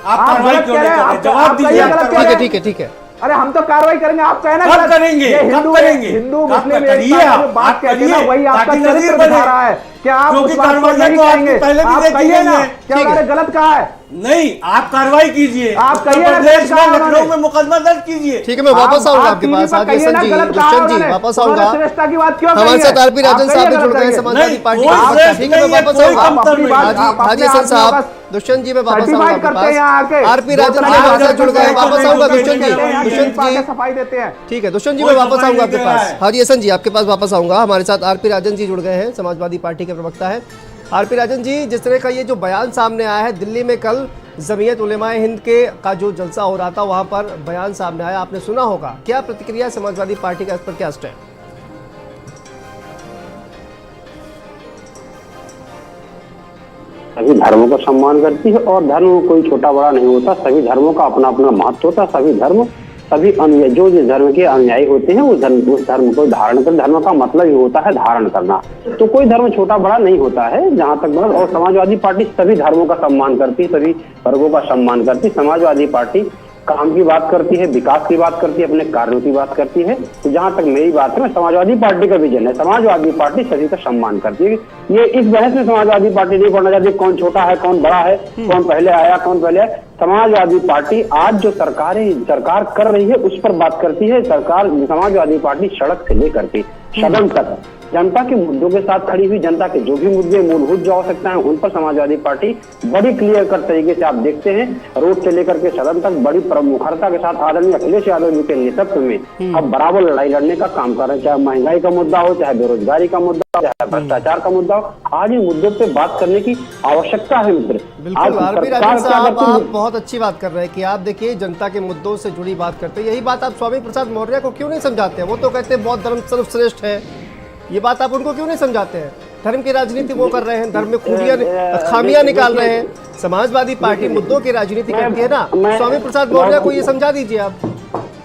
S5: आप कार्रवाई क्यों नहीं कर रहे? जवाब दीजिए।
S1: ठीक है ठीक है।
S7: अरे हम तो कार्रवाई करेंगे, आप कहना
S5: कब करेंगे?
S7: हिंदू मुस्लिम बात कहते हैं वही आपका चरित्र दिखा रहा है। क्या आप उस बात को नहीं कहेंगे? आप कहिए ना क्या उन्होंने गलत कहा है?
S5: नहीं, आप कार्रवाई कीजिए,
S7: आप कहिए ना,
S5: लखनऊ में मुकदमा दर्ज कीजिए।
S1: ठीक है, मैं वापस आऊंगा आपके पास। हाजी हसन जी, दुष्यंत जी, वापस आऊंगा।
S7: श्रेष्ठता की बात क्यों
S1: हमारे साथ आरपी राजन साहब भी जुड़ गए हैं समाजवादी पार्टी के। ठीक है, मैं वापस आऊंगा। हाजी हसन साहब, दुष्यंत जी, मैं वापस आऊंगा आपके पास। आरपी राजन जी हमारे साथ जुड़ गए, वापस आऊंगा दुष्यंत जी। दुष्यंत जी
S7: सफाई देते हैं।
S1: ठीक है, दुष्यंत जी, मैं वापस आऊंगा आपके पास। हाजी हसन जी, आपके पास वापस आऊंगा। हमारे साथ आरपी राजन जी जुड़ गए हैं, समाजवादी पार्टी के प्रवक्ता है। आरपी राजन जी, जिस तरह का ये जो बयान सामने आया है, दिल्ली में कल जमीयत उलेमाए हिंद का जो जलसा हो रहा था वहां पर बयान सामने आया, आपने सुना होगा। क्या प्रतिक्रिया समाजवादी पार्टी का इस पर, क्या स्टैंड?
S9: सभी धर्मों का सम्मान करती है और धर्म कोई छोटा बड़ा नहीं होता, सभी धर्मों का अपना अपना महत्व होता है। सभी धर्म, सभी अनुयायी जो जिस धर्म के अनुयायी होते हैं उस धर्म को धारण कर, धर्म का मतलब ही होता है धारण करना। तो कोई धर्म छोटा बड़ा नहीं होता है जहां तक बात। और समाजवादी पार्टी सभी धर्मों का सम्मान करती है, सभी वर्गों का सम्मान करती है। समाजवादी पार्टी काम की बात करती है, विकास की बात करती है, अपने कार्यों की बात करती है। तो जहां तक मेरी बात है, समाजवादी पार्टी का विजन है, समाजवादी पार्टी सभी का सम्मान करती है। ये इस बहस में समाजवादी पार्टी नहीं पढ़ना चाहती कौन छोटा है, कौन बड़ा है, कौन पहले आया, कौन पहले आया। समाजवादी पार्टी आज जो सरकार कर रही है उस पर बात करती है। समाजवादी पार्टी सड़क से लेकर के सदन तक जनता के मुद्दों के साथ खड़ी हुई, जनता के जो भी मुद्दे मूलभूत जो हो सकते हैं उन पर समाजवादी पार्टी बड़ी क्लियर कट तरीके से आप देखते हैं रोड से लेकर के सदन तक बड़ी प्रमुखता के साथ आदरणीय अखिलेश यादव जी के नेतृत्व में अब बराबर लड़ाई लड़ने का काम कर रहे हैं। चाहे महंगाई का मुद्दा हो, चाहे बेरोजगारी का मुद्दा हो, चाहे भ्रष्टाचार का मुद्दा हो, आज इन मुद्दों पे बात करने की आवश्यकता है मित्र।
S1: बिल्कुल आरपी राजन साहब, आप बहुत अच्छी बात कर रहे हैं कि आप देखिए जनता के मुद्दों से जुड़ी बात करते हैं। यही बात आप स्वामी प्रसाद मौर्य को क्यों नहीं समझाते हैं? वो तो कहते हैं बौद्ध धर्म सर्वश्रेष्ठ है, ये बात आप उनको क्यों नहीं समझाते हैं? धर्म की राजनीति वो कर रहे हैं, धर्म में खूबियां खामियां निकाल रहे हैं। समाजवादी पार्टी मुद्दों की राजनीति करती है ना। स्वामी प्रसाद मौर्य को ये समझा दीजिए आप।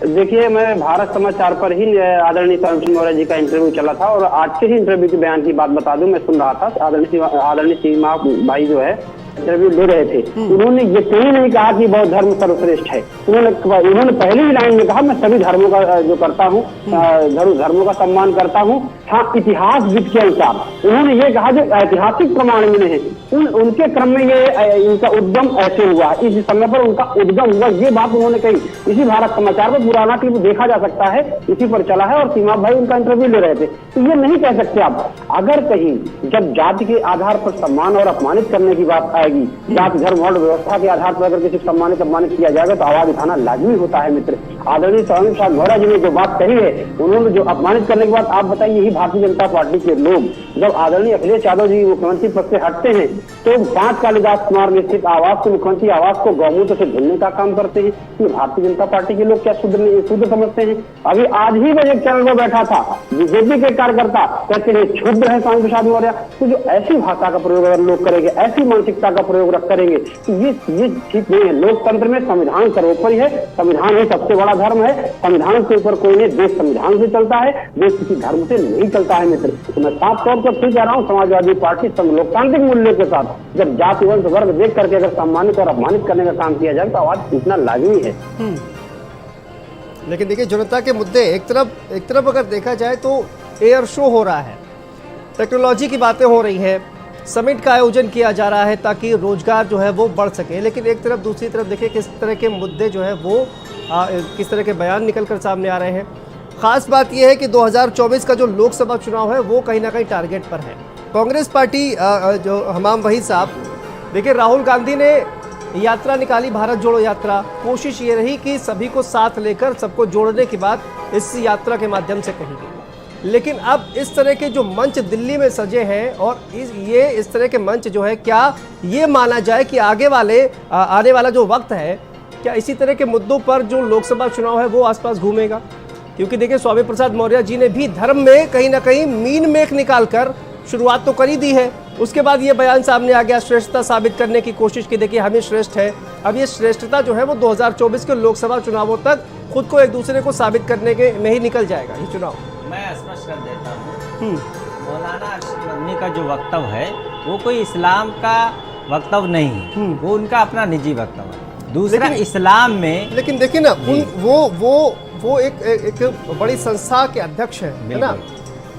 S9: देखिए, मैं भारत समाचार पर ही आदरणीय स्वामी प्रसाद मौर्य जी का इंटरव्यू चला था और आज के ही इंटरव्यू के बयान की बात बता दूं, मैं सुन रहा था। आदरणीय सीमा भाई जो है इंटरव्यू ले रहे थे, उन्होंने ये कहीं नहीं कहा कि बौद्ध धर्म सर्वश्रेष्ठ है। उन्होंने पहले ही लाइन में कहा मैं सभी धर्मों का जो करता हूँ, धर्मों का सम्मान करता हूँ। हाँ, इतिहासविद के अनुसार उन्होंने ये कहा जो ऐतिहासिक प्रमाण मिले हैं उनके क्रम में ये इनका उद्गम ऐसे हुआ, इस समय पर उनका उद्गम हुआ, ये बात उन्होंने कही। इसी भारत समाचार पर पुराना क्लिप देखा जा सकता है, इसी पर चला है और सीमा भाई उनका इंटरव्यू ले रहे थे। तो ये नहीं कह सकते आप, अगर कहीं जब जाति के आधार पर सम्मान और अपमानित करने की बात आएगी, जाति धर्म और व्यवस्था के आधार पर अगर किसी को सम्मानित किया जाएगा तो आवाज उठाना लाजमी होता है। मित्र, आदरणीय स्वामी प्रसाद मौर्य जी ने जो बात कही है, उन्होंने जो अपमानित करने के बाद आप बताइए, यही भारतीय जनता पार्टी के लोग जब आदरणीय अखिलेश यादव जी मुख्यमंत्री पद से हटते हैं तो 5 कालिदास कुमार में स्थित आवास को, मुख्यमंत्री आवास को गौमूत्र से धुलने का काम करते हैं। ये भारतीय जनता पार्टी के लोग क्या शुद्ध समझते हैं? अभी आज ही मैं एक चैनल पर बैठा था, बीजेपी के कार्यकर्ता कहते हैं क्षुद्र है स्वामी प्रसाद मौर्य। तो जो ऐसी भाषा का प्रयोग अगर लोग करेंगे, ऐसी मानसिकता का प्रयोग करेंगे तो ये ठीक नहीं है। लोकतंत्र में संविधान सर्वोपरि है, संविधान ही सबसे बड़ा धर्म है, संविधान के ऊपर कोई नहीं, देश संविधान से चलता है, देश किसी धर्म से नहीं चलता है। मित्र, तो मैं साफ तौर पर फिर कह रहा हूँ, समाजवादी पार्टी लोकतांत्रिक मूल्य के साथ जब जाति वंश वर्ग देख करके अगर सम्मानित और अपमानित करने का काम किया जाए तो आवाज उठना लाजमी है।
S1: लेकिन देखिए, जनता के मुद्दे एक तरफ अगर देखा जाए तो एयर शो हो रहा है, टेक्नोलॉजी की बातें हो रही है, समिट का आयोजन किया जा रहा है ताकि रोजगार जो है वो बढ़ सके। लेकिन एक तरफ दूसरी तरफ देखिए किस तरह के मुद्दे जो है वो किस तरह के बयान निकल कर सामने आ रहे हैं। खास बात यह है कि 2024 का जो लोकसभा चुनाव है वो कहीं ना कहीं टारगेट पर है। कांग्रेस पार्टी जो हमाम वहीद साहब, देखिए राहुल गांधी ने यात्रा निकाली, भारत जोड़ो यात्रा। कोशिश ये रही कि सभी को साथ लेकर सबको जोड़ने की बात इस यात्रा के माध्यम से कही गई। लेकिन अब इस तरह के जो मंच दिल्ली में सजे हैं और इस तरह के मंच जो है, क्या ये माना जाए कि आने वाला जो वक्त है, क्या इसी तरह के मुद्दों पर जो लोकसभा चुनाव है वो आसपास घूमेगा? क्योंकि देखिए, स्वामी प्रसाद मौर्य जी ने भी धर्म में कहीं ना कहीं मीन मेख निकालकर शुरुआत तो कर ही दी है। उसके बाद ये बयान सामने आ गया, श्रेष्ठता साबित करने की कोशिश की, देखिए हम ही श्रेष्ठ है। अब ये श्रेष्ठता जो है वो 2024 के लोकसभा चुनावों तक खुद को एक दूसरे को साबित करने के में ही निकल जाएगा ये चुनाव।
S8: मैं स्पष्ट कर देता हूँ, मौलाना अरशद मदनी का जो वक्तव्य है वो कोई इस्लाम का वक्तव्य नहीं है, वो उनका अपना निजी वक्तव्य है। दूसरा, इस्लाम में लेकिन
S1: देखिए ना, वो एक बड़ी संस्था के अध्यक्ष है ना,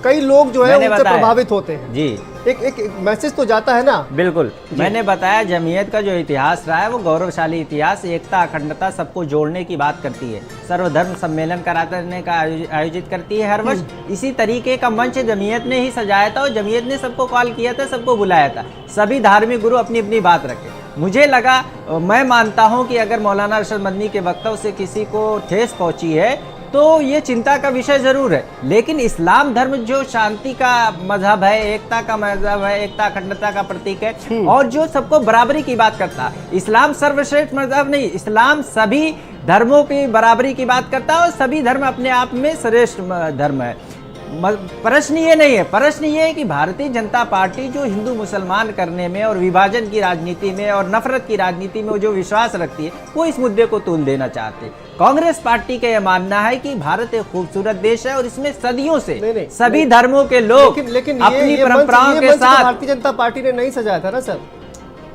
S1: कई लोग जो है उनसे प्रभावित होते हैं जी। एक मैसेज तो जाता है ना। बिल्कुल, मैंने बताया जमीयत का जो इतिहास रहा है वो गौरवशाली इतिहास, एकता अखंडता सबको जोड़ने की बात करती है, सर्वधर्म सम्मेलन कराने का आयोजित करती है हर वर्ष। इसी तरीके का मंच जमीयत ने ही सजाया था और जमीयत ने सबको कॉल किया था, सबको बुलाया था। सभी धार्मिक गुरु अपनी अपनी बात रखे। मुझे लगा, मैं मानता हूं कि अगर मौलाना अरशद मदनी के वक्तव्य से किसी को ठेस पहुंची है तो ये चिंता का विषय जरूर है। लेकिन इस्लाम धर्म जो शांति का मजहब है, एकता का मजहब है, एकता अखंडता का प्रतीक है और जो सबको बराबरी की बात करता है। इस्लाम सर्वश्रेष्ठ मजहब नहीं, इस्लाम सभी धर्मों की बराबरी की बात करता है और सभी धर्म अपने आप में श्रेष्ठ धर्म है। प्रश्न ये नहीं है, प्रश्न ये है कि भारतीय जनता पार्टी जो हिंदू मुसलमान करने में और विभाजन की राजनीति में और नफरत की राजनीति में जो विश्वास रखती है वो इस मुद्दे को तूल देना चाहते हैं। कांग्रेस पार्टी का यह मानना है कि भारत एक खूबसूरत देश है और इसमें सदियों से सभी धर्मों के लोग अपनी परंपराओं के साथ। भारतीय जनता पार्टी ने नहीं सजाया था ना सर।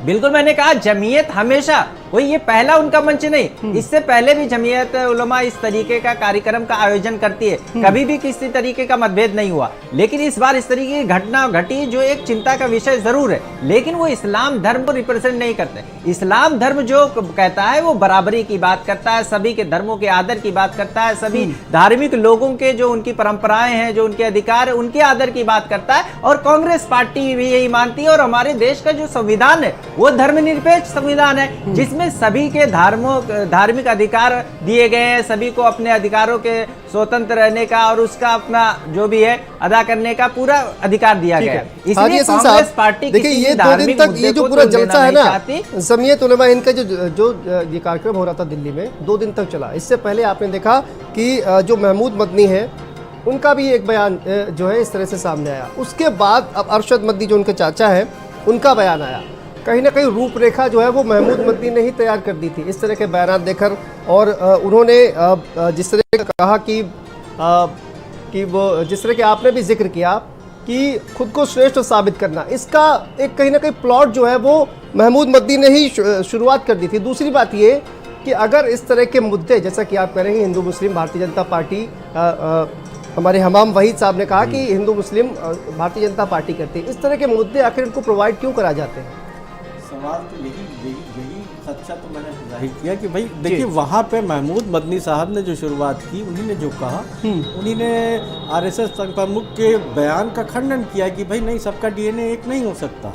S8: बिल्कुल, मैंने कहा जमीयत हमेशा, कोई ये पहला उनका मंच नहीं, इससे पहले भी जमीयत उलमा इस तरीके का कार्यक्रम का आयोजन करती है, कभी भी किसी तरीके का मतभेद नहीं हुआ। लेकिन इस बार इस तरीके की घटना घटी जो एक चिंता का विषय जरूर है, लेकिन वो इस्लाम धर्म को रिप्रेजेंट नहीं करते। इस्लाम धर्म जो कहता है वो बराबरी की बात करता है, सभी के धर्मों के आदर की बात करता है, सभी धार्मिक लोगों के जो उनकी परंपराएं हैं, जो उनके अधिकार है, उनके आदर की बात करता है। और कांग्रेस पार्टी भी यही मानती है और हमारे देश का जो संविधान है वो धर्मनिरपेक्ष संविधान है, जिसमें सभी के धार्मिक अधिकार दिए गए हैं, सभी को अपने अधिकारों के स्वतंत्र रहने का और उसका अपना जो भी है अदा करने का पूरा अधिकार दिया गया है। इसलिए कांग्रेस पार्टी
S1: देखिए ये 2 दिन तक ये जो पूरा जलसा है ना, जमीयत उलमा हिंद का जो ये कार्यक्रम हो रहा था दिल्ली में 2 दिन तक चला। इससे पहले आपने देखा कि जो महमूद मदनी है उनका भी एक बयान जो है इस तरह से सामने आया। उसके बाद अब अरशद मदनी जो उनके चाचा हैं उनका बयान आया। कहीं ना कहीं रूपरेखा जो है वो महमूद मदनी ने ही तैयार कर दी थी इस तरह के बयान देकर। और उन्होंने जिस तरह का कहा कि वो जिस तरह के आपने भी जिक्र किया कि खुद को श्रेष्ठ साबित करना, इसका एक कहीं ना कहीं प्लॉट जो है वो महमूद मदनी ने ही शुरुआत कर दी थी। दूसरी बात ये कि अगर इस तरह के मुद्दे जैसा कि आप कह रहे हैं हिंदू मुस्लिम भारतीय जनता पार्टी, हमारे हमाम वहीद साहब ने कहा कि हिंदू मुस्लिम भारतीय जनता पार्टी करती है, इस तरह के मुद्दे आखिर इनको प्रोवाइड क्यों करा जाते हैं?
S5: सवाल तो यही खदशा तो मैंने जाहिर किया कि भाई देखिए वहाँ पे महमूद मदनी साहब ने जो शुरुआत की, उन्हीं ने जो कहा, उन्हीं ने आरएसएस संघ प्रमुख के बयान का खंडन किया कि भाई नहीं, सबका डीएनए एक नहीं हो सकता,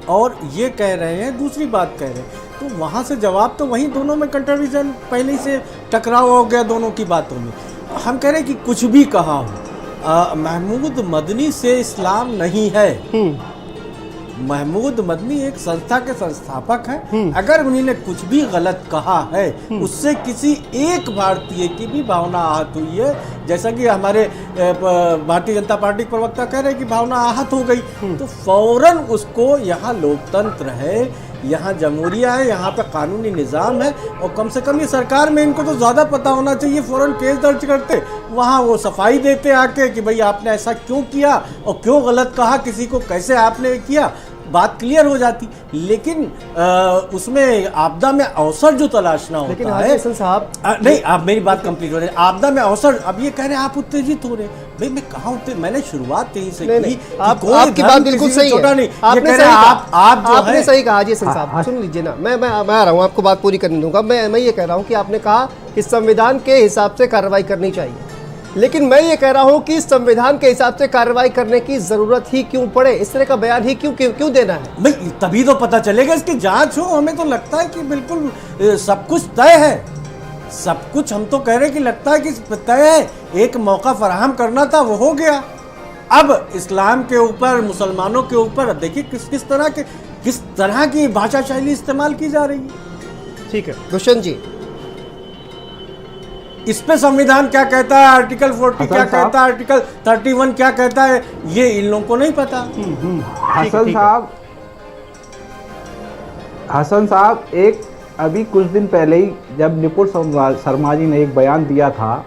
S5: और ये कह रहे हैं, दूसरी बात कह रहे हैं। तो वहाँ से जवाब तो वहीं दोनों में कंट्राडिक्शन, पहले ही से टकराव हो गया दोनों की बातों में। हम कह रहे हैं कि कुछ भी कहा हो, महमूद मदनी से इस्लाम नहीं है। महमूद मदनी एक संस्था के संस्थापक हैं। अगर उन्होंने कुछ भी गलत कहा है, उससे किसी एक भारतीय की भी भावना आहत हुई है, जैसा कि हमारे भारतीय जनता पार्टी के प्रवक्ता कह रहे हैं कि भावना आहत हो गई, तो फौरन उसको, यहाँ लोकतंत्र है, यहाँ जमहूरिया है, यहाँ पे कानूनी निज़ाम है, और कम से कम ये सरकार में इनको तो ज़्यादा पता होना चाहिए, फ़ौरन केस दर्ज करते, वहाँ वो सफाई देते आके कि भाई आपने ऐसा क्यों किया और क्यों गलत कहा, किसी को कैसे आपने किया, बात क्लियर हो जाती। लेकिन उसमें आपदा में अवसर जो तलाशना होता है,
S1: साहब
S5: नहीं, आप मेरी बात कंप्लीट हो रही है। आपदा में अवसर, अब ये कह रहे हैं आप उत्तेजित हो रहे, भाई मैं कहाँ उत्तेजित, मैंने शुरुआत यहीं से की।
S1: आपकी बात बिल्कुल सही है,
S5: नहीं,
S1: आपने सही कहा जी साहब, सुन लीजिए ना, मैं आ रहा हूँ, आपको बात पूरी करने दूंगा। मैं ये कह रहा हूँ कि आपने कहा कि संविधान के हिसाब से कार्रवाई करनी चाहिए, लेकिन मैं ये कह रहा हूं कि संविधान के हिसाब से कार्रवाई करने की जरूरत ही क्यों पड़े, इस तरह का बयान ही क्यों देना है?
S5: भाई तभी तो पता चलेगा, इसकी जांच हो। हमें तो लगता है कि बिल्कुल सब कुछ तय है, सब कुछ हम तो कह रहे हैं कि लगता है कि तय है, एक मौका फराहम करना था, वो हो गया। अब इस्लाम के ऊपर, मुसलमानों के ऊपर देखिए किस तरह की भाषा शैली इस्तेमाल की जा रही है।
S1: ठीक है दुष्यंत जी,
S5: इस पे संविधान क्या कहता है, आर्टिकल 40 क्या कहता है, आर्टिकल 31 क्या कहता है, ये इन लोगों को नहीं पता।
S7: हसन साहब एक अभी कुछ दिन पहले ही जब निपुण शर्मा जी ने एक बयान दिया था,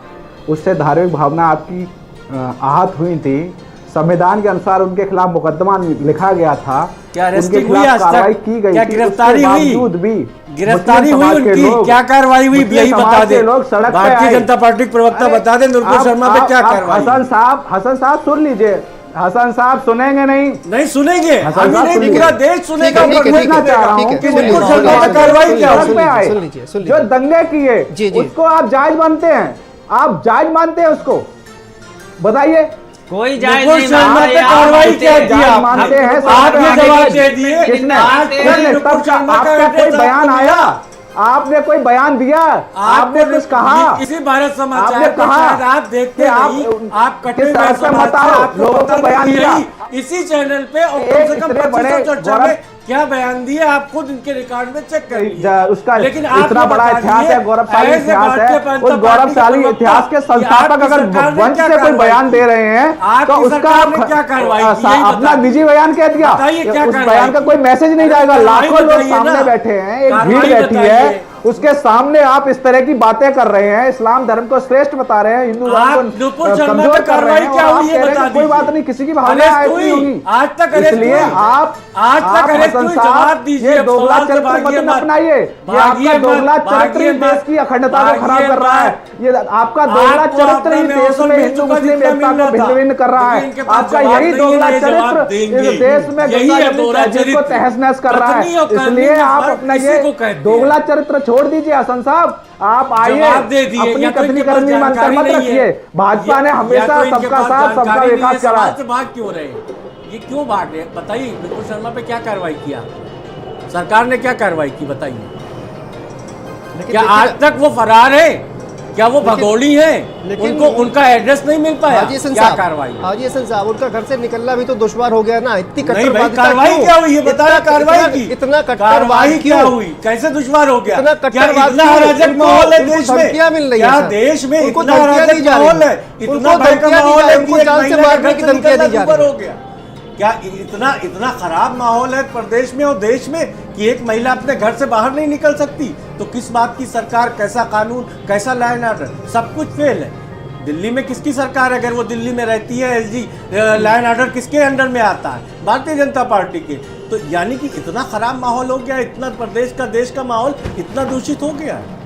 S7: उससे धार्मिक भावना आपकी आहत हुई थी। संविधान के अनुसार उनके खिलाफ मुकदमा लिखा गया था,
S5: क्या
S7: उनके खिलाफ कार्रवाई की गई,
S5: क्या गिरफ्तारी हुई,
S7: भी
S5: गिरफ्तारी हुई उनकी, क्या कार्रवाई हुई, यही बता दे। भारतीय जनता पार्टी के प्रवक्ता बता दे निपुण शर्मा पे क्या कार्रवाई।
S7: हसन साहब सुन लीजिए, हसन साहब सुनेंगे नहीं
S5: सुनेंगे, हम ही नहीं, पूरा देश सुनेगा।
S7: पूछना चाह रहा हूँ कि निपुण शर्मा पे कार्रवाई क्या हुई, जो दंगे किए उसको आप जायज मानते हैं? आप जायज मानते हैं उसको? बताइए,
S8: कोई जायज
S5: निपुण शर्मा पे कार्रवाई क्या किया
S7: मानते हैं?
S5: आप ये जवाब दे दिए,
S7: किसने? आपका कोई बयान आया? आपने कोई बयान दिया? आपने कुछ कहा?
S5: इसी भारत समाचार
S7: आपने कहा
S5: आप देखते आप कटे
S7: मत आओ, लोगों को बयान दिया
S5: इसी चैनल पे, और कम से कम 25 चर्चा में क्या बयान दिए आप खुद इनके रिकॉर्ड में चेक करिए।
S7: उसका
S5: लेकिन
S7: इतना बड़ा इतिहास है, गौरवशाली इतिहास है, उस गौरवशाली इतिहास के संस्थापक अगर वंश से कोई बयान दे रहे हैं तो उसका
S5: क्या कार्रवाई,
S7: अपना निजी बयान कह दिया, उस बयान का कोई मैसेज नहीं जाएगा। लाखों लोग सामने बैठे हैं, एक भीड़ बैठी है, उसके सामने आप इस तरह की बातें कर रहे हैं, इस्लाम धर्म को श्रेष्ठ बता रहे हैं, हिंदू धर्म को कमजोर कर रहे हैं, और आप कह रहे हैं कोई बात नहीं, किसी की भावना नहीं होगी।
S5: आज तक
S7: इसलिए आप
S5: जवाब दीजिए,
S7: ये दोगला चरित्र मत अपनाइए, ये आपका दोगला चरित्र ही देश की अखंडता को खराब कर रहा है। ये आपका दोगला चरित्र ही देश में हिंदू मुस्लिम एकता को भिन्न भिन्न कर रहा है। आपका यही दोगला चरित्र इस देश में को तहस नहस कर रहा है। इसलिए आप अपना ये दोगला चरित्र छोड़ दीजिए। हसन साहब आप आइए, अपनी कथनी करनी मत रखिए। भाजपा ने हमेशा सबका साथ सबका विकास करा है।
S5: भाग क्यों रहे, ये क्यों भाग रहे, बताइए। निपुण शर्मा पे क्या कार्रवाई किया सरकार ने, क्या कार्रवाई की बताइए। क्या आज तक वो फरार है? क्या वो भगोड़ी हैं? उनको उनका एड्रेस नहीं मिल पाया?
S1: हाजी हसन
S5: क्या
S1: साहब,
S5: कार्रवाई?
S1: हाजी हसन साहब, उनका घर से निकलना भी तो दुश्वार हो गया ना। इतनी
S5: नहीं भाई,
S1: कट्टरवादिता
S5: कार्रवाई
S1: क्यों?
S5: क्या हुई ये बताया? कार्रवाई की
S1: इतना
S5: कार्रवाई क्या
S1: क्यों
S5: हुई? कैसे दुश्वार हो गया?
S1: इतना
S5: क्या
S1: कट्टरवाद
S5: इतना
S1: क्यों?
S5: अराजक
S1: उनको-
S5: माहौल है
S1: उनको
S5: देश में?
S1: धमकियां मिल रही हैं,
S5: क्या
S1: सर।
S5: देश में
S1: उनको
S5: इतना
S1: धमकियां
S5: अराजक
S1: दी जा रही
S5: माहौल है?
S1: हैं।
S5: इतना
S1: उनको
S5: भय का
S1: धमकियां दी
S5: माहौल
S1: जा
S5: है
S1: रही हैं,
S5: कि
S1: उनको
S5: एक
S1: जान से
S5: महिला
S1: मारने
S5: घर
S1: की
S5: से
S1: धमकियां
S5: निकलना
S1: दी जा
S5: दुभर
S1: रही
S5: हो गया? क्या इतना खराब माहौल है प्रदेश में और देश में कि एक महिला अपने घर से बाहर नहीं निकल सकती? तो किस बात की सरकार, कैसा कानून, कैसा लॉ एंड ऑर्डर, सब कुछ फेल है। दिल्ली में किसकी सरकार है? अगर वो दिल्ली में रहती है, एलजी लॉ एंड ऑर्डर किसके अंडर में आता है? भारतीय जनता पार्टी के। तो यानी कि इतना खराब माहौल हो गया, इतना प्रदेश का, देश का माहौल इतना दूषित हो गया है।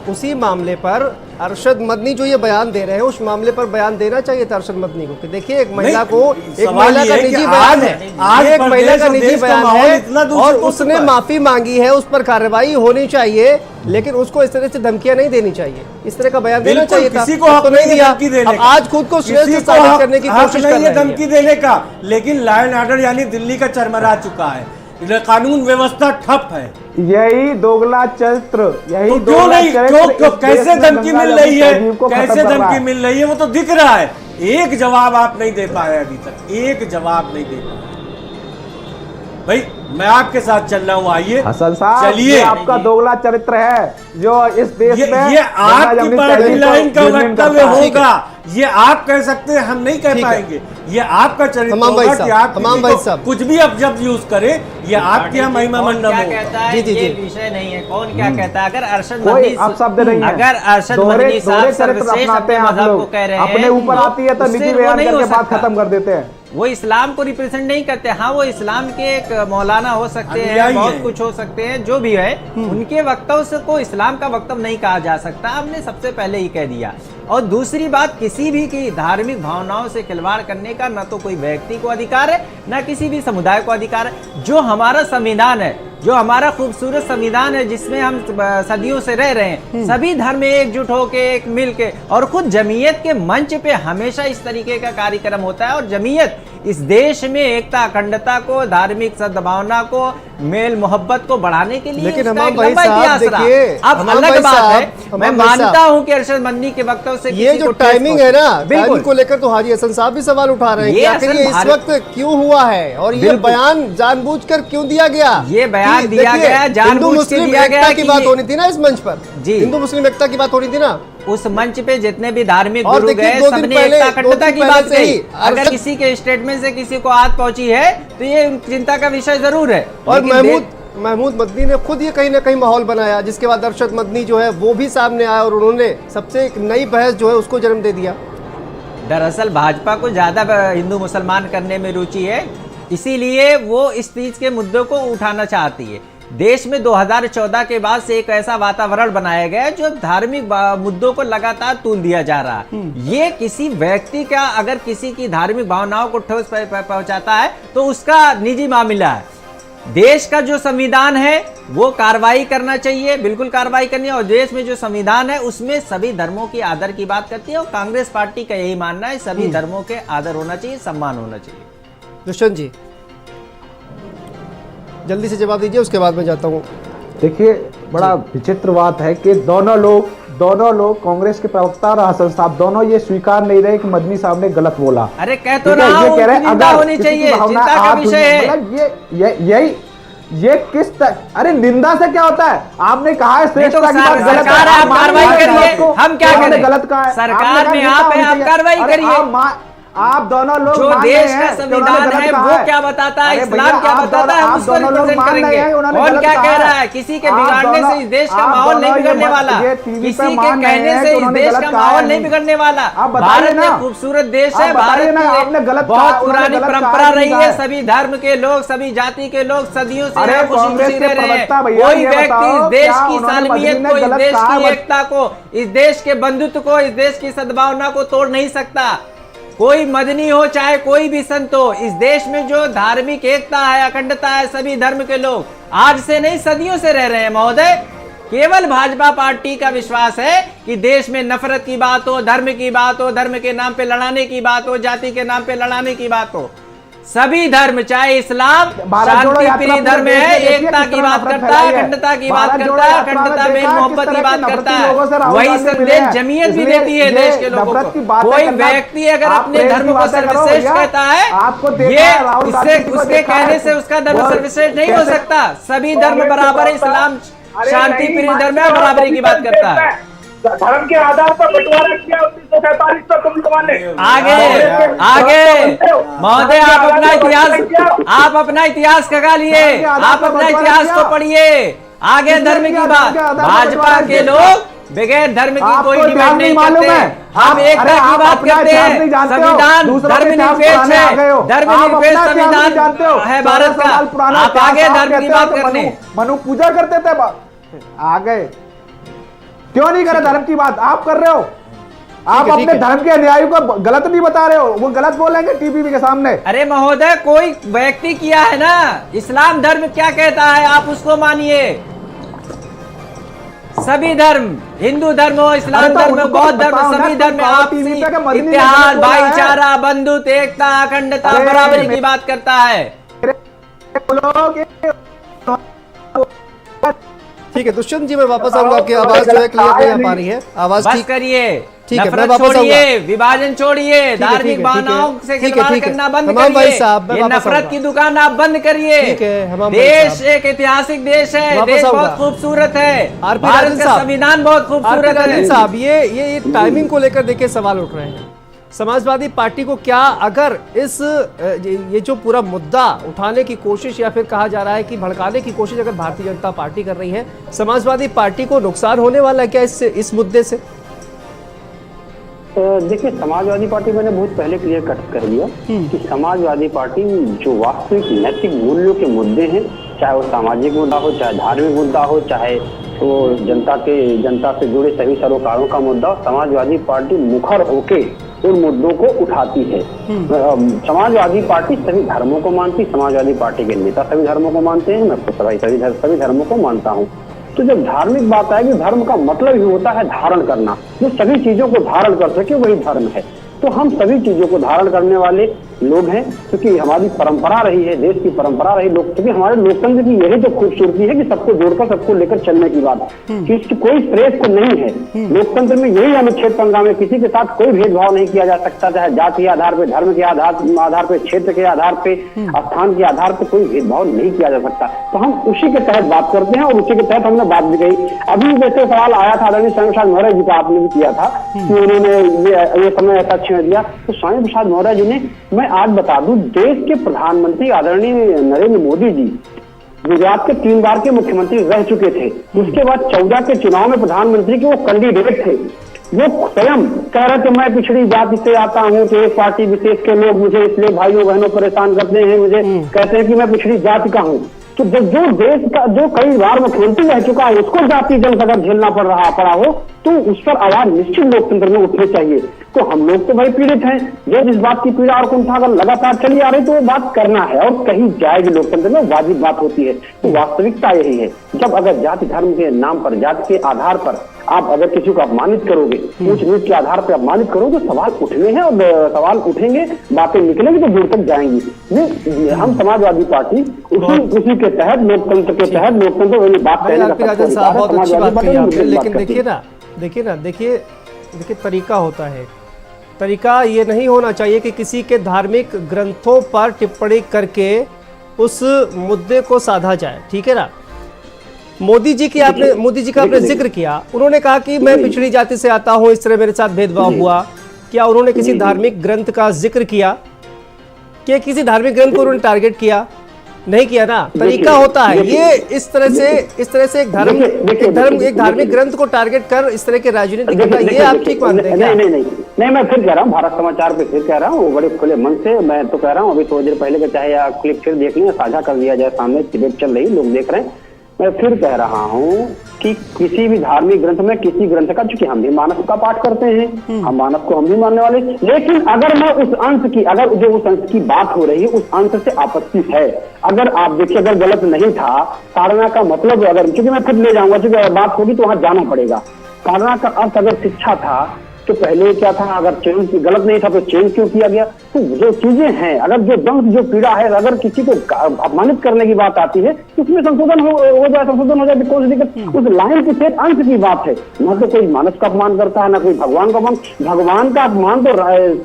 S1: उसी मामले पर अरशद मदनी जो ये बयान दे रहे हैं, उस मामले पर बयान देना चाहिए था अरशद मदनी को कि देखिए एक महिला को, एक महिला का निजी बयान है,
S5: आज
S1: एक महिला का निजी बयान है और
S5: दूषित हो
S1: उसने
S5: चुका है।
S1: माफी मांगी है, उस पर कार्रवाई होनी चाहिए, लेकिन उसको इस तरह से धमकियां नहीं देनी चाहिए। इस तरह का बयान देना
S5: बिल्कुल,
S1: चाहिए था,
S5: किसी को हक
S1: तो नहीं
S5: नहीं है
S1: दिया।
S5: धमकी देने
S1: अब
S5: का।
S1: आज खुद को श्रेष्ठ
S5: किसी को
S1: साबित करने की
S5: हक
S1: कोशिश कर
S5: नहीं
S1: रहे
S5: है
S1: हैं।
S5: धमकी देने का, लेकिन लॉ एंड ऑर्डर यानी दिल्ली का चरमरा चुका है, कानून व्यवस्था ठप है।
S7: यही दोगला चरित्र, यही
S5: तो क्यों
S7: दोगला
S5: नहीं,
S7: चरित्र
S5: क्यों
S7: इस
S5: कैसे
S7: देश में
S5: धमकी
S7: गंगा
S5: मिल
S7: जमुना
S5: रही है?
S7: तहजीब को खत्म
S5: कैसे
S7: कर रहा
S5: धमकी
S7: है।
S5: मिल रही है वो तो दिख रहा है। एक जवाब आप नहीं दे पाए अभी तक, एक जवाब नहीं दे पाए। भाई मैं आपके साथ चल रहा हूँ, आइए
S7: हसन साहब,
S5: चलिए।
S7: ये आपका दोगला चरित्र है जो इस देश में
S5: ये आपकी
S7: जमुना
S5: पार्टी
S7: तहजीब को
S5: लाइन का
S7: विलीन
S5: वक्तव्य
S7: करता है।
S5: होगा, ये आप कह सकते हैं, हम नहीं कह पाएंगे। ये आपका चरित्र
S1: तमाम भाई
S5: होगा कि
S1: साहब,
S5: आप
S1: तमाम
S5: किसी
S1: भाई
S5: को
S1: साहब।
S5: कुछ भी अब जब यूज करे, ये आपके यहाँ महिमा
S8: कौन
S5: मंडप
S8: क्या
S5: होगा।
S8: कहता है
S1: जी, जी,
S8: ये
S1: जी।
S8: विषय नहीं है, कौन क्या कहता है। अगर अरशद
S7: कोई
S8: मदनी,
S7: आप शब्द नहीं है।
S8: अगर अरशद
S7: दोहरे
S8: मदनी साहब
S7: चरित्र
S8: सर्वश्रेष्ठ
S7: अपनाते
S8: अपने
S7: हैं आप
S8: मजहब को
S7: लोग,
S8: कह रहे हैं,
S7: अपने ऊपर आती है तो
S8: उससे
S7: निजी
S8: वो
S7: बयान
S8: नहीं हो
S7: करके बात
S8: सकता।
S7: खत्म कर देते हैं।
S8: वो इस्लाम को रिप्रेजेंट नहीं करते। हाँ, वो इस्लाम के एक मौलाना हो सकते हैं,
S5: अनुयायी
S8: बहुत
S5: हैं।
S8: कुछ हो सकते हैं, जो भी है, उनके वक्तव्य को इस्लाम का वक्तव्य नहीं कहा जा सकता। हमने सबसे पहले ही कह दिया। और दूसरी बात, किसी भी की धार्मिक भावनाओं से खिलवाड़ करने का न तो कोई व्यक्ति को अधिकार है, न किसी भी समुदाय को अधिकार है। जो हमारा संविधान है, जो हमारा खूबसूरत संविधान है, जिसमें हम सदियों से रह रहे हैं, सभी धर्म एकजुट होके, एक मिल के, और खुद जमीयत के मंच पे हमेशा इस तरीके का कार्यक्रम होता है। और जमीयत इस देश में एकता, अखंडता को, धार्मिक सद्भावना को, मेल मोहब्बत को बढ़ाने के लिए
S1: लेकिन
S8: उसका
S1: हमाम
S8: एक
S1: भाई
S8: लंबा
S1: साहब
S8: इतिहास रहा।
S1: देखिए,
S8: अब
S1: हमाम
S8: अलग
S1: भाई
S8: बात
S1: साहब,
S8: है,
S1: हमाम
S8: मैं
S1: भाई
S8: मानता
S1: साहब,
S8: हूं कि अरशद मदनी के वक्तव्य से
S1: ये
S8: किसी
S1: जो
S8: को ठेस
S1: टाइमिंग है ना,
S8: बिल्कुल
S1: टाइमिंग को लेकर तो हाजी हसन साहब भी सवाल उठा रहे हैं
S8: ये
S1: कि आखिर
S8: असल
S1: ये इस
S8: भारत-
S1: वक्त क्यों हुआ है और ये
S8: बिल्कुल।
S1: बयान जानबूझकर क्यों दिया गया?
S8: ये बयान
S1: कि
S8: दिया
S1: देखिए,
S8: गया, जानबूझ
S1: हिंदू
S8: के
S1: मुस्लिम
S8: दिया
S1: एकता
S8: गया
S1: की
S8: कि
S1: बात
S8: ये-
S1: होनी थी ना इस मंच पर।
S8: जी।
S1: हिंदू मुस्लिम एकता की बात होनी थी ना।
S8: उस मंच पे जितने भी धार्मिक
S1: और
S8: गुरु
S1: देखिए,
S8: गए,
S1: 2 दिन
S8: सबने
S1: पहले-
S8: एकता
S1: 2
S8: अखंडता
S1: दिन
S8: की
S1: पहले
S8: बात
S1: से ही
S8: कही। अगर किसी के स्टेटमेंट से किसी को आत पहुंची है तो ये चिंता का विषय जरूर है।
S1: और
S8: लेकिन
S1: महमूद मदनी ने खुद ये कहीं ना कहीं माहौल बनाया, जिसके बाद अरशद मदनी जो है वो भी सामने आया और उन्होंने सबसे एक नई बहस जो है उसको जन्म दे दिया।
S8: दरअसल भाजपा को ज्यादा हिंदू मुसलमान करने में रुचि है, इसीलिए वो इस चीज के मुद्दों को उठाना चाहती है। देश में 2014 के बाद से एक ऐसा वातावरण बनाया गया है जो धार्मिक मुद्दों को लगातार तूल दिया जा रहा है। ये किसी व्यक्ति का अगर किसी की धार्मिक भावनाओं को ठोस पहुंचाता है तो उसका निजी मामला है। देश का जो संविधान है वो कार्रवाई करना चाहिए, बिल्कुल कार्रवाई करनी है। और देश में जो संविधान है उसमें सभी धर्मों की आदर की बात करती है और कांग्रेस पार्टी का यही मानना है, सभी धर्मों के आदर होना चाहिए, सम्मान होना चाहिए।
S1: दुष्यंत जी जल्दी से जवाब दीजिए, उसके बाद मैं जाता हूँ।
S7: देखिए, बड़ा विचित्र बात है कि दोनों लोग कांग्रेस के प्रवक्ता और हसन साहब दोनों ये स्वीकार नहीं रहे कि मदनी साहब ने गलत बोला।
S8: अरे कह तो
S7: ठीक है,
S8: रहा
S7: ये
S8: हूं,
S7: कह रहे
S8: उनकी
S7: हैं
S8: निंदा
S7: अगर
S8: होनी
S7: किसी की
S8: चाहिए,
S7: भावना
S8: चिंता का
S7: आप
S8: विषय है।
S7: मतलब ये किस अरे निंदा से क्या होता है? आपने कहा है
S8: नहीं तो
S7: श्रेष्ठता की बात गलत
S8: सरकार है, आप कार्रवाई करिए। हम क्या करें?
S7: गलत कहा है,
S8: सरकार में आप है, आप कार्रवाई करिए।
S7: आप दोनों लोग
S8: जो
S7: मान
S8: देश
S7: रहे
S8: का
S7: हैं कि उन्होंने
S8: संविधान
S7: गलत
S8: है
S7: कहा
S8: वो क्या बताता है,
S7: अरे
S8: इस्लाम
S7: भैया,
S8: क्या
S7: आप
S8: बताता
S7: दोनों-
S8: है, हम
S7: आप
S8: उसको
S7: दोनों लोग
S8: रिप्रेजेंट
S7: मान रहे
S8: करेंगे।
S7: हैं, उन्होंने
S8: कौन
S7: गलत
S8: क्या
S7: कहा
S8: कह रहा
S7: है।
S8: है? किसी के
S7: आप
S8: बिगाड़ने
S7: दोनों-
S8: से इस देश का
S7: आप
S8: माहौल नहीं
S7: दोनों
S8: बिगड़ने
S7: ये
S8: वाला,
S7: ये टीवी पे
S8: किसी के
S7: मान रहे
S8: कहने
S7: हैं
S8: से
S7: कि
S8: इस
S7: उन्होंने
S8: देश
S7: गलत
S8: का
S7: कहा
S8: माहौल
S7: है।
S8: नहीं बिगड़ने वाला।
S7: आप बताइए
S8: भारत
S7: ना।
S8: एक खूबसूरत देश है,
S7: आप बताइए
S8: भारत
S7: ना,
S8: की
S7: आपने गलत
S8: बहुत
S7: कहा, उन्होंने
S8: पुरानी
S7: गलत कहा,
S8: परंपरा
S7: नहीं
S8: रही
S7: कहा
S8: है।
S7: है।
S8: सभी धर्म के लोग, सभी जाति के लोग सदियों से
S7: अरे
S8: यहाँ खुशी
S7: कांग्रेस
S8: खुशी
S7: के
S8: रह रहे हैं।
S7: प्रवक्ता भैया,
S8: कोई
S7: ये
S8: व्यक्ति
S7: बताओ,
S8: इस देश
S7: क्या
S8: की
S7: उन्होंने
S8: सालमियत
S7: मदनी
S8: को,
S7: ने
S8: इस
S7: गलत
S8: देश
S7: कहा?
S8: की एकता को, इस देश के बंधुत्व को, इस देश की सद्भावना को तोड़ नहीं सकता। कोई मदनी हो चाहे कोई भी संत हो, इस देश में जो धार्मिक एकता है, अखंडता है, सभी धर्म के लोग आज से नहीं सदियों से रह रहे हैं महोदय। केवल भाजपा पार्टी का विश्वास है कि देश में नफरत की बात हो, धर्म की बात हो, धर्म के नाम पे लड़ाने की बात हो, जाति के नाम पे लड़ाने की बात हो। सभी धर्म, चाहे इस्लाम शांति प्रिय धर्म है, एकता की बात करता है, अखंडता की बात करता है, अखंडता में मोहब्बत की बात करता है। वही संदेश जमीयत भी देती है देश के लोगों को। कोई व्यक्ति अगर अपने धर्म को सर्वश्रेष्ठ कहता है, ये इससे उसके कहने से उसका धर्म सर्वश्रेष्ठ नहीं हो सकता। सभी धर्म बराबर है, इस्लाम शांति प्रिय धर्म है, बराबरी की बात करता है।
S10: धर्म के आधार पर बंटवारा किया 1947 में तुम लोगों ने।
S8: आगे महोदय, आप अपना इतिहास खगा लिए, आप अपना इतिहास को पढ़िए। आगे धर्म की बात, भाजपा के लोग बगैर धर्म की कोई डिमांड नहीं करते। हम एकता की बात करते हैं। संविधान धर्मनिरपेक्ष है, धर्मनिरपेक्ष संविधान है भारत का। आप आगे धर्म की बात करने,
S10: मनु पूजा करते थे, आगे क्यों नहीं करे धर्म की बात? आप कर रहे हो। आप अपने धर्म के अनुयायियों को गलत नहीं बता रहे हो, वो गलत बोलेंगे टीवी के सामने।
S8: अरे महोदय, कोई व्यक्ति किया है ना, इस्लाम धर्म क्या कहता है आप उसको मानिए। सभी धर्म, हिंदू धर्म हो, इस्लाम धर्म हो, बौद्ध धर्म, सभी धर्म आपसी इत्तेहाद, भाईचारा, बंधुत्व, एकता, अखंडता, बराबरी की बात करता है।
S1: ठीक है दुष्यंत जी, मैं वापस आऊंगा। आपकी आवाज जो है क्लियर नहीं आ पा रही है, आवाज ठीक
S8: करिए।
S1: ठीक है,
S8: नफरत छोड़िए, विभाजन छोड़िए, धार्मिक भावनाओं से खिलवाड़ करना बंद करिए। ये नफरत की दुकान आप बंद करिए। देश एक ऐतिहासिक देश है, देश बहुत खूबसूरत है, भारत का संविधान बहुत खूबसूरत है।
S1: साहब, ये टाइमिंग को लेकर देखिए सवाल उठ रहे हैं। समाजवादी पार्टी को क्या, अगर इस ये जो पूरा मुद्दा उठाने की कोशिश या फिर कहा जा रहा है कि भड़काने की कोशिश अगर भारतीय जनता पार्टी कर रही है, समाजवादी पार्टी को नुकसान होने वाला है क्या इससे, इस मुद्दे से?
S9: देखिए, समाजवादी पार्टी मैंने बहुत पहले क्लियर कट कर दिया कि समाजवादी पार्टी जो वास्तविक नैतिक मूल्यों के मुद्दे हैं, चाहे वो सामाजिक मुद्दा हो, चाहे धार्मिक मुद्दा हो, चाहे वो जनता से जुड़े सभी सरोकारों का मुद्दा हो, समाजवादी पार्टी मुखर होके उन मुद्दों को उठाती है। समाजवादी पार्टी सभी धर्मों को मानती, समाजवादी पार्टी के नेता सभी धर्मों को मानते हैं, मैं सभी धर्मों को मानता हूँ। तो जब धार्मिक बात आएगी, धर्म का मतलब ही होता है धारण करना। जो सभी चीजों को धारण कर सके वही धर्म है। तो हम सभी चीजों को धारण करने वाले लोग हैं, क्योंकि हमारी परंपरा रही है, देश की परंपरा रही, क्योंकि हमारे लोकतंत्र की यही तो खूबसूरती है कि सबको जोड़कर सबको लेकर चलने की बात, कि कोई श्रेष्ठ नहीं है। लोकतंत्र में यही अनुच्छेद 15 में किसी के साथ कोई भेदभाव नहीं किया जा सकता, चाहे जाति के आधार पे, धर्म के आधार पे, क्षेत्र के आधार पे, स्थान के आधार पे कोई भेदभाव नहीं किया जा सकता। तो हम उसी के तहत बात करते हैं और उसी के तहत हमने बात भी कही। अभी जैसे सवाल आया था आदरणीय स्वामी प्रसाद मौर्य जी का, आपने भी किया था कि उन्होंने ये समय ऐसा छेड़ दिया। तो स्वामी प्रसाद मौर्य जी ने, मैं आज बता दूं, देश के प्रधानमंत्री आदरणीय नरेंद्र मोदी जी गुजरात के 3 बार के मुख्यमंत्री रह चुके थे। उसके बाद 14 के चुनाव में प्रधानमंत्री के वो कैंडिडेट थे। वो स्वयं कह रहे थे मैं पिछड़ी जाति से आता हूँ, तो एक पार्टी विशेष के लोग मुझे इसलिए भाइयों बहनों परेशान करते हैं, मुझे कहते हैं कि मैं पिछड़ी जाति का हूँ। तो जो देश का जो कई बार मुख्यमंत्री रह चुका है, उसको जाति जन अगर झेलना पड़ा हो, तो उस पर आवाज निश्चित लोकतंत्र में उठनी चाहिए। तो हम लोग तो भाई पीड़ित हैं, जो जिस बात की पीड़ा और कुंठा अगर लगातार चली आ रही तो वो बात करना है और कहीं जाएगी, लोकतंत्र में वाजिब बात होती है। तो वास्तविकता यही है, जब अगर जाति धर्म के नाम पर, जाति के आधार पर आप अगर किसी को अपमानित करोगे, ऊंच नीच के आधार पर अपमानित करोगे, तो सवाल उठने हैं और सवाल उठेंगे, बातें निकलेंगी तो दूर तक जाएंगी। हम समाजवादी पार्टी उसी के तहत, लोकतंत्र के तहत, लोकतंत्र वाली बात कहने का,
S1: लेकिन देखिए तरीका होता है। तरीका ये नहीं होना चाहिए कि किसी के धार्मिक ग्रंथों पर टिप्पणी करके उस मुद्दे को साधा जाए, ठीक है ना। मोदी जी का आपने जिक्र किया, उन्होंने कहा कि मैं पिछड़ी जाति से आता हूं, इस तरह मेरे साथ भेदभाव हुआ। क्या उन्होंने किसी धार्मिक ग्रंथ का जिक्र किया? क्या किसी धार्मिक ग्रंथ को उन्होंने टारगेट किया? नहीं किया ना। तरीका होता है ये, इस तरह से एक धार्मिक ग्रंथ को टारगेट कर इस तरह के राजनीति करना, ये आप ठीक मानते हैं?
S9: नहीं, मैं फिर कह रहा हूँ, भारत समाचार पे फिर कह रहा हूँ, बड़े खुले मन से मैं तो कह रहा हूँ। अभी थोड़ी देर पहले का चाहे या क्लिप फिर देख लें, साझा कर दिया जाए, सामने डिबेट चल रही, लोग देख रहे हैं। मैं फिर कह रहा हूँ कि किसी भी धार्मिक ग्रंथ में, किसी ग्रंथ का, चूंकि हम भी मानव का पाठ करते हैं, हम मानव को हम भी मानने वाले, लेकिन अगर मैं उस अंश की, अगर जो उस अंश की बात हो रही है, उस अंश से आपत्ति है, अगर आप देखिए अगर गलत नहीं था, साधना का मतलब, अगर, क्योंकि मैं फिर ले जाऊंगा, क्योंकि बात होगी तो वहां जाना पड़ेगा। साधना का अर्थ अगर शिक्षा था, कि पहले क्या था, अगर चेंज गलत नहीं था तो चेंज क्यों किया गया। तो जो चीजें हैं, अगर जो दंश जो पीड़ा है, अगर किसी को अपमानित करने की बात आती है तो उसमें संशोधन हो जाए, संशोधन हो जाए, कौन सी दिक्कत। उस लाइन की सिर्फ अंश की बात है, न तो कोई मानस का अपमान करता है, ना कोई भगवान का अपमान। भगवान का अपमान तो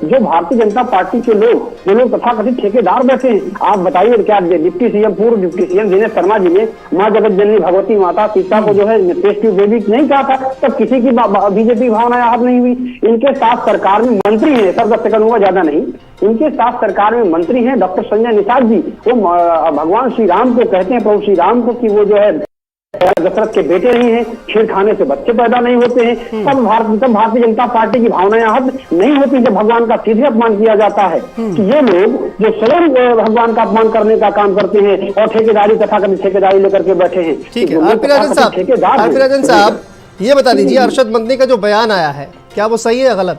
S9: जो भारतीय जनता पार्टी के लोग, जो लोग तथाकथित ठेकेदार बैठे हैं, आप बताइए क्या डिप्टी सीएम, पूर्व डिप्टी सीएम दिनेश शर्मा जी ने माँ जगत जननी भगवती माता सीता को जो है टेस्ट ट्यूब बेबी नहीं कहा था, तब किसी की बीजेपी भावनाएं आहत नहीं हुई। इनके साथ सरकार में मंत्री हैं, सर 10 सेकंड हुआ, ज्यादा नहीं, इनके साथ सरकार में मंत्री हैं डॉक्टर संजय निषाद जी। वो भगवान श्री राम को कहते हैं, प्रभु श्री राम को, कि वो जो है दशरथ के बेटे नहीं है, खीर खाने से बच्चे पैदा नहीं होते हैं। तब भारतीय जनता पार्टी की भावनाएं आहत नहीं होती जब भगवान का सीधे अपमान किया जाता है। कि ये लोग जो स्वयं भगवान का अपमान करने का काम करते हैं और ठेकेदारी तथाकथित ठेकेदारी लेकर के बैठे हैं।
S1: ठीक है, आरपी राजन साहब ये बता दीजिए, अरशद मदनी का जो बयान आया है, क्या वो सही है या गलत?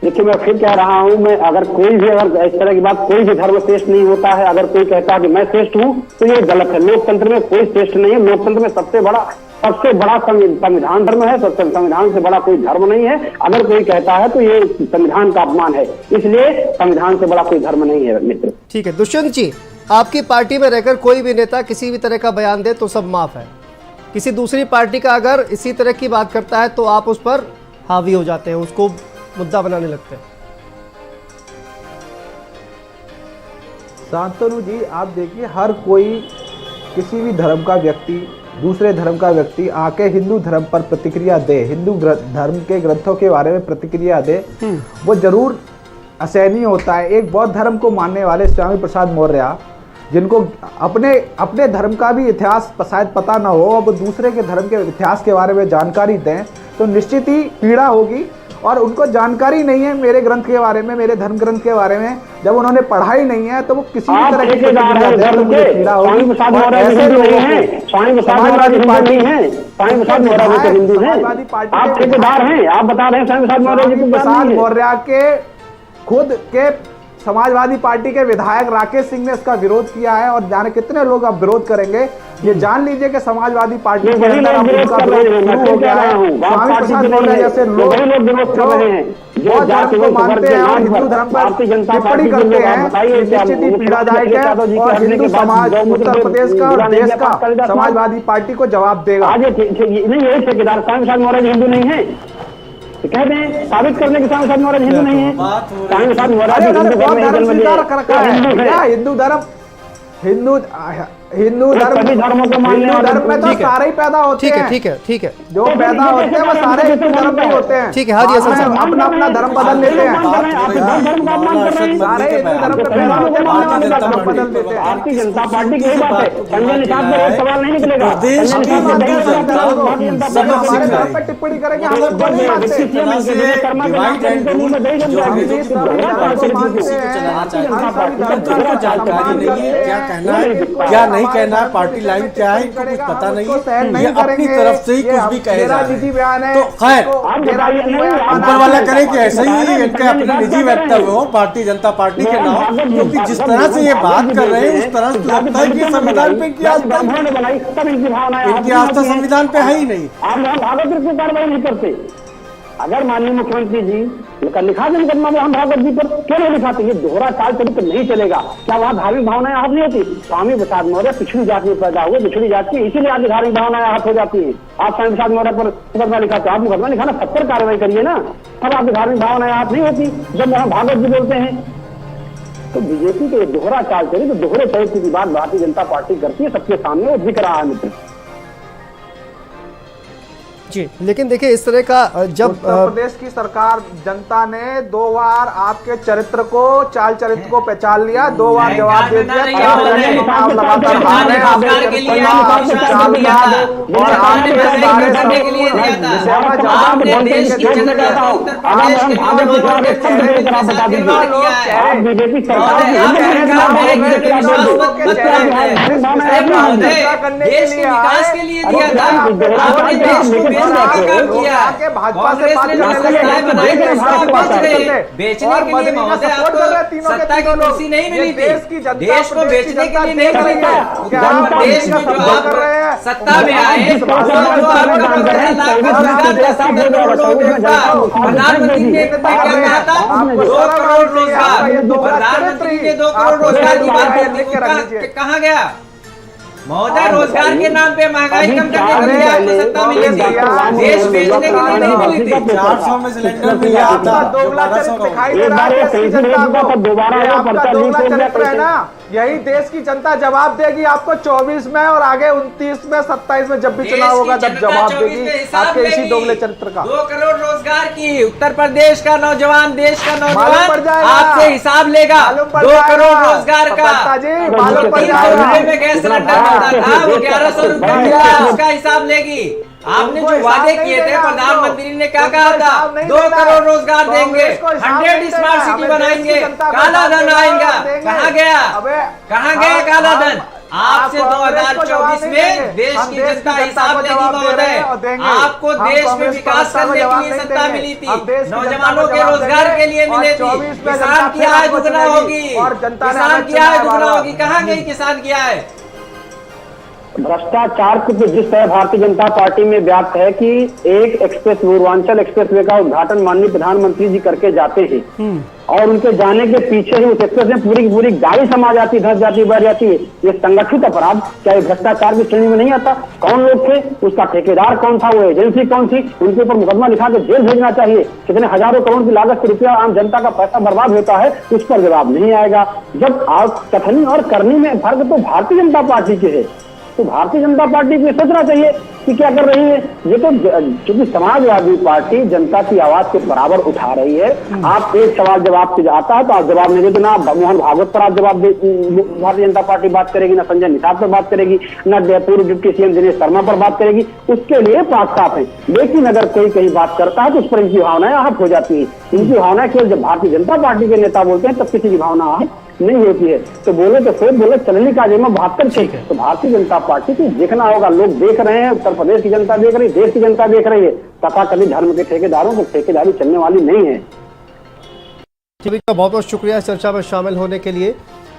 S9: देखिए, मैं फिर कह रहा हूं, मैं अगर कोई भी, अगर इस तरह की बात, कोई भी धर्म श्रेष्ठ नहीं होता है। अगर कोई कहता है कि मैं श्रेष्ठ हूं तो ये गलत है। लोकतंत्र में कोई श्रेष्ठ नहीं है। लोकतंत्र में सबसे बड़ा संविधान धर्म है। संविधान से बड़ा कोई धर्म नहीं है। अगर कोई कहता है तो ये संविधान का अपमान है, इसलिए संविधान से बड़ा कोई धर्म नहीं है मित्र।
S1: ठीक है, दुष्यंत जी, आपकी पार्टी में रहकर कोई भी नेता किसी भी तरह का बयान दे तो सब माफ है, किसी दूसरी पार्टी का अगर इसी तरह की बात करता है तो आप उस पर हावी हो जाते हैं, उसको मुद्दा बनाने लगते हैं।
S10: शांतनु जी, आप देखिए, हर कोई, किसी भी धर्म का व्यक्ति, दूसरे धर्म का व्यक्ति आके हिंदू धर्म पर प्रतिक्रिया दे, हिंदू धर्म के ग्रंथों के बारे में प्रतिक्रिया दे, वो जरूर असहनीय होता है। एक बौद्ध धर्म को मानने वाले स्वामी प्रसाद मौर्य, जिनको अपने धर्म का भी इतिहास शायद पता ना हो, अब दूसरे के धर्म के इतिहास के बारे में जानकारी दें तो निश्चित ही पीड़ा होगी। और उनको जानकारी नहीं है मेरे ग्रंथ के बारे में, मेरे धर्म ग्रंथ के बारे में, जब उन्होंने पढ़ाई नहीं है तो वो किसी भी तरह की पीड़ा होगी।
S9: आप ठेकेदार हैं, आप बता रहे हैं स्वामी
S10: प्रसाद मौर्य के खुद के समाजवादी पार्टी के विधायक राकेश सिंह ने इसका विरोध किया है, और जाने कितने लोग अब विरोध करेंगे। ये जान लीजिए कि समाजवादी पार्टी के अंदर अब उनका विरोध शुरू हो गया है। स्वामी प्रसाद मौर्य जैसे लोग बहुत धर्म को मानते हैं और हिंदू धर्म पर टिप्पणी करते हैं, निश्चित ही पीड़ादायक है। और हिंदू समाज उत्तर प्रदेश का और देश का समाजवादी पार्टी को जवाब देगा।
S9: यही ठेकेदार स्वामी प्रसाद मौर्य हिंदू नहीं है, कहते हैं साबित करने के स्वामी प्रसाद मौर्य हिंदू नहीं है। स्वामी प्रसाद मौर्य
S10: हिंदू धर्म, हिंदू धर्म में तो सारे ही पैदा होते हैं।
S1: ठीक है,
S10: जो पैदा होते हैं वो सारे हिंदू धर्म में होते हैं।
S1: ठीक है, हाँ जी,
S10: अपना अपना धर्म बदल लेते हैं, सारे हिंदू धर्म पे पैदा होते हैं, बदल लेते हैं।
S9: भारतीय जनता पार्टी की बात है, संजय निषाद पे एक सवाल नहीं निकलेगा।
S10: हमारे धर्म पे टिप्पणी करेंगे, हम लोग नहीं मानते।
S5: क्या नहीं कहना है, पार्टी लाइन क्या है, इनको कुछ पता नहीं है, ये अपनी तरफ से ही कुछ भी कहे जा रहे हैं। तो खैर, ऊपर वाला करे कि ऐसे ही इनके अपने निजी वक्तव्य हो भारतीय जनता पार्टी के नाम, क्योंकि जिस तरह से ये बात कर रहे हैं उस तरह से लगता है कि संविधान पे इनकी आस्था संविधान पे है ही नहीं।
S9: आप भागवत की कार्रवाई नहीं करते। अगर माननीय मुख्यमंत्री जी लिखा दें मुकदमा में हम भागवत जी पर, क्यों नहीं लिखाते? ये दोहरा चाल चरित्र नहीं चलेगा। क्या वहाँ धार्मिक भावनाएं आहत नहीं होती? स्वामी प्रसाद मौर्य पिछड़ी जाति में पैदा हुए, पिछड़ी जाति की, इसीलिए आपकी धार्मिक भावनाएं आहत हो जाती है। आप स्वामी प्रसाद मौर्य पर मुकदमा लिखाते, आप मुकदमा लिखाना 70 कार्रवाई करिए ना, तब आपकी धार्मिक भावनाएं आहत नहीं होती। जब वहाँ भागवत जी बोलते हैं तो बीजेपी के दोहरा चाल चरित्र, दोहरे चरित्र की बात भारतीय जनता पार्टी करती है, सबके सामने वो दिख रहा है मित्र
S1: जी। लेकिन देखिए, इस तरह का जब
S10: उत्तर प्रदेश की सरकार, जनता ने 2 बार आपके चरित्र को, चाल चरित्र को पहचान लिया, 2 बार जवाब दे दिया। आके भाजपा से बात देश की जनता
S8: देश को बेचने के लिए नहीं खरीदा,
S10: देश में
S8: कर रहे हैं, सत्ता में आए, प्रधानमंत्री ने क्या कहा था, 2 करोड़ रोजगार, प्रधानमंत्री ने 2 करोड़ रोजगार की बात कर दी, कहाँ गया महोदय? रोजगार के नाम पे महंगाई कम करने के लिए आपको सत्ता मिली थी, देश बेचने के लिए नहीं मिली थी।
S10: 400 में सिलेंडर मिल गया था, दोगला चरित्र दिखाई दे रहा है देश की जनता को, दोगला चरित्र है ना, यही देश की जनता जवाब देगी आपको 24 में और आगे 29 में 27 में जब भी चुनाव होगा तब जवाब देगी आपके इसी दोगले चरित्र का।
S8: 2 करोड़ रोजगार की उत्तर प्रदेश का नौजवान, देश का नौजवान आपसे हिसाब लेगा 2 करोड़ रोजगार का। 300 रुपए में गैस सिलेंडर मिलता था, वो 1100 रुपए मिला, उसका हिसाब लेगी। आपने जो वादे किए थे, प्रधानमंत्री ने क्या कहा था, 2 करोड़ रोजगार देंगे, 100 स्मार्ट सिटी बनाएंगे, काला धन आएगा, कहाँ गया, कहाँ गया काला धन? आपसे 2024 में देश की जनता हिसाब देगी महोदय। आपको देश में विकास करने के लिए सत्ता मिली थी, नौजवानों के रोजगार के लिए मिली थी, किसान की आय दुगना होगी, किसान की आय दुगना होगी, कहाँ गई किसान की आय?
S9: भ्रष्टाचार को तो जिस तरह भारतीय जनता पार्टी में व्याप्त है कि एक एक्सप्रेस पूर्वांचल एक्सप्रेसवे का उद्घाटन माननीय प्रधानमंत्री जी करके जाते हैं और उनके जाने के पीछे ही उस एक्सप्रेस में पूरी की पूरी गाड़ी समा जाती, धस जाती, बढ़ जाती है। ये संगठित अपराध क्या ये भ्रष्टाचार की श्रेणी में नहीं आता? कौन लोग थे, उसका ठेकेदार कौन था, वो एजेंसी कौन थी, उनके ऊपर मुकदमा लिखा के जेल भेजना चाहिए। कितने हजारों करोड़ की लागत से रुपया आम जनता का पैसा बर्बाद होता है, उस पर जवाब नहीं आएगा। जब आप कथनी और करनी में फर्क तो भारतीय जनता पार्टी के है, तो भारतीय जनता पार्टी को सोचना चाहिए कि क्या कर रही है। ये तो क्योंकि समाजवादी पार्टी जनता की आवाज के बराबर उठा रही है। आप एक सवाल जवाब से आता है तो आप जवाब नहीं देते ना, मोहन भागवत पर आप जवाब दे, भारतीय जनता पार्टी बात करेगी, ना संजय निषाद पर बात करेगी, ना पूर्व डिप्टी सीएम दिनेश शर्मा पर बात करेगी, उसके लिए पाक साफ है। लेकिन अगर कोई कहीं बात करता है तो उस पर इनकी भावनाएं आहत हो जाती है। इनकी भावनाएं केवल जब भारतीय जनता पार्टी के नेता बोलते हैं तब किसी की भावना आहत नहीं होती है। तो बोले तो फिर बोले चलने का जेमा 72 थे। तो भारतीय जनता पार्टी को देखना होगा, लोग देख रहे हैं, उत्तर प्रदेश की जनता देख रही है, देश की जनता देख रही है। तथा कभी धर्म के ठेकेदारों को ठेकेदारी चलने वाली नहीं है।
S1: बहुत बहुत शुक्रिया चर्चा में शामिल होने के लिए।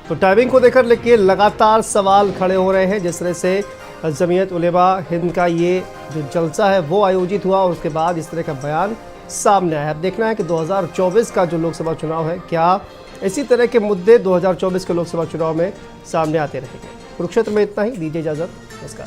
S1: तो टाइमिंग को लेकर लेकिन लगातार सवाल खड़े हो रहे हैं। जिस तरह से जमीयत उलेमा हिंद का ये जो जलसा है वो आयोजित हुआ और उसके बाद इस तरह का बयान सामने आया। अब देखना है कि 2024 का जो लोकसभा चुनाव है, क्या इसी तरह के मुद्दे 2024 के लोकसभा चुनाव में सामने आते रहेंगे। कुरुक्षेत्र में इतना ही, दीजिए इजाजत, नमस्कार।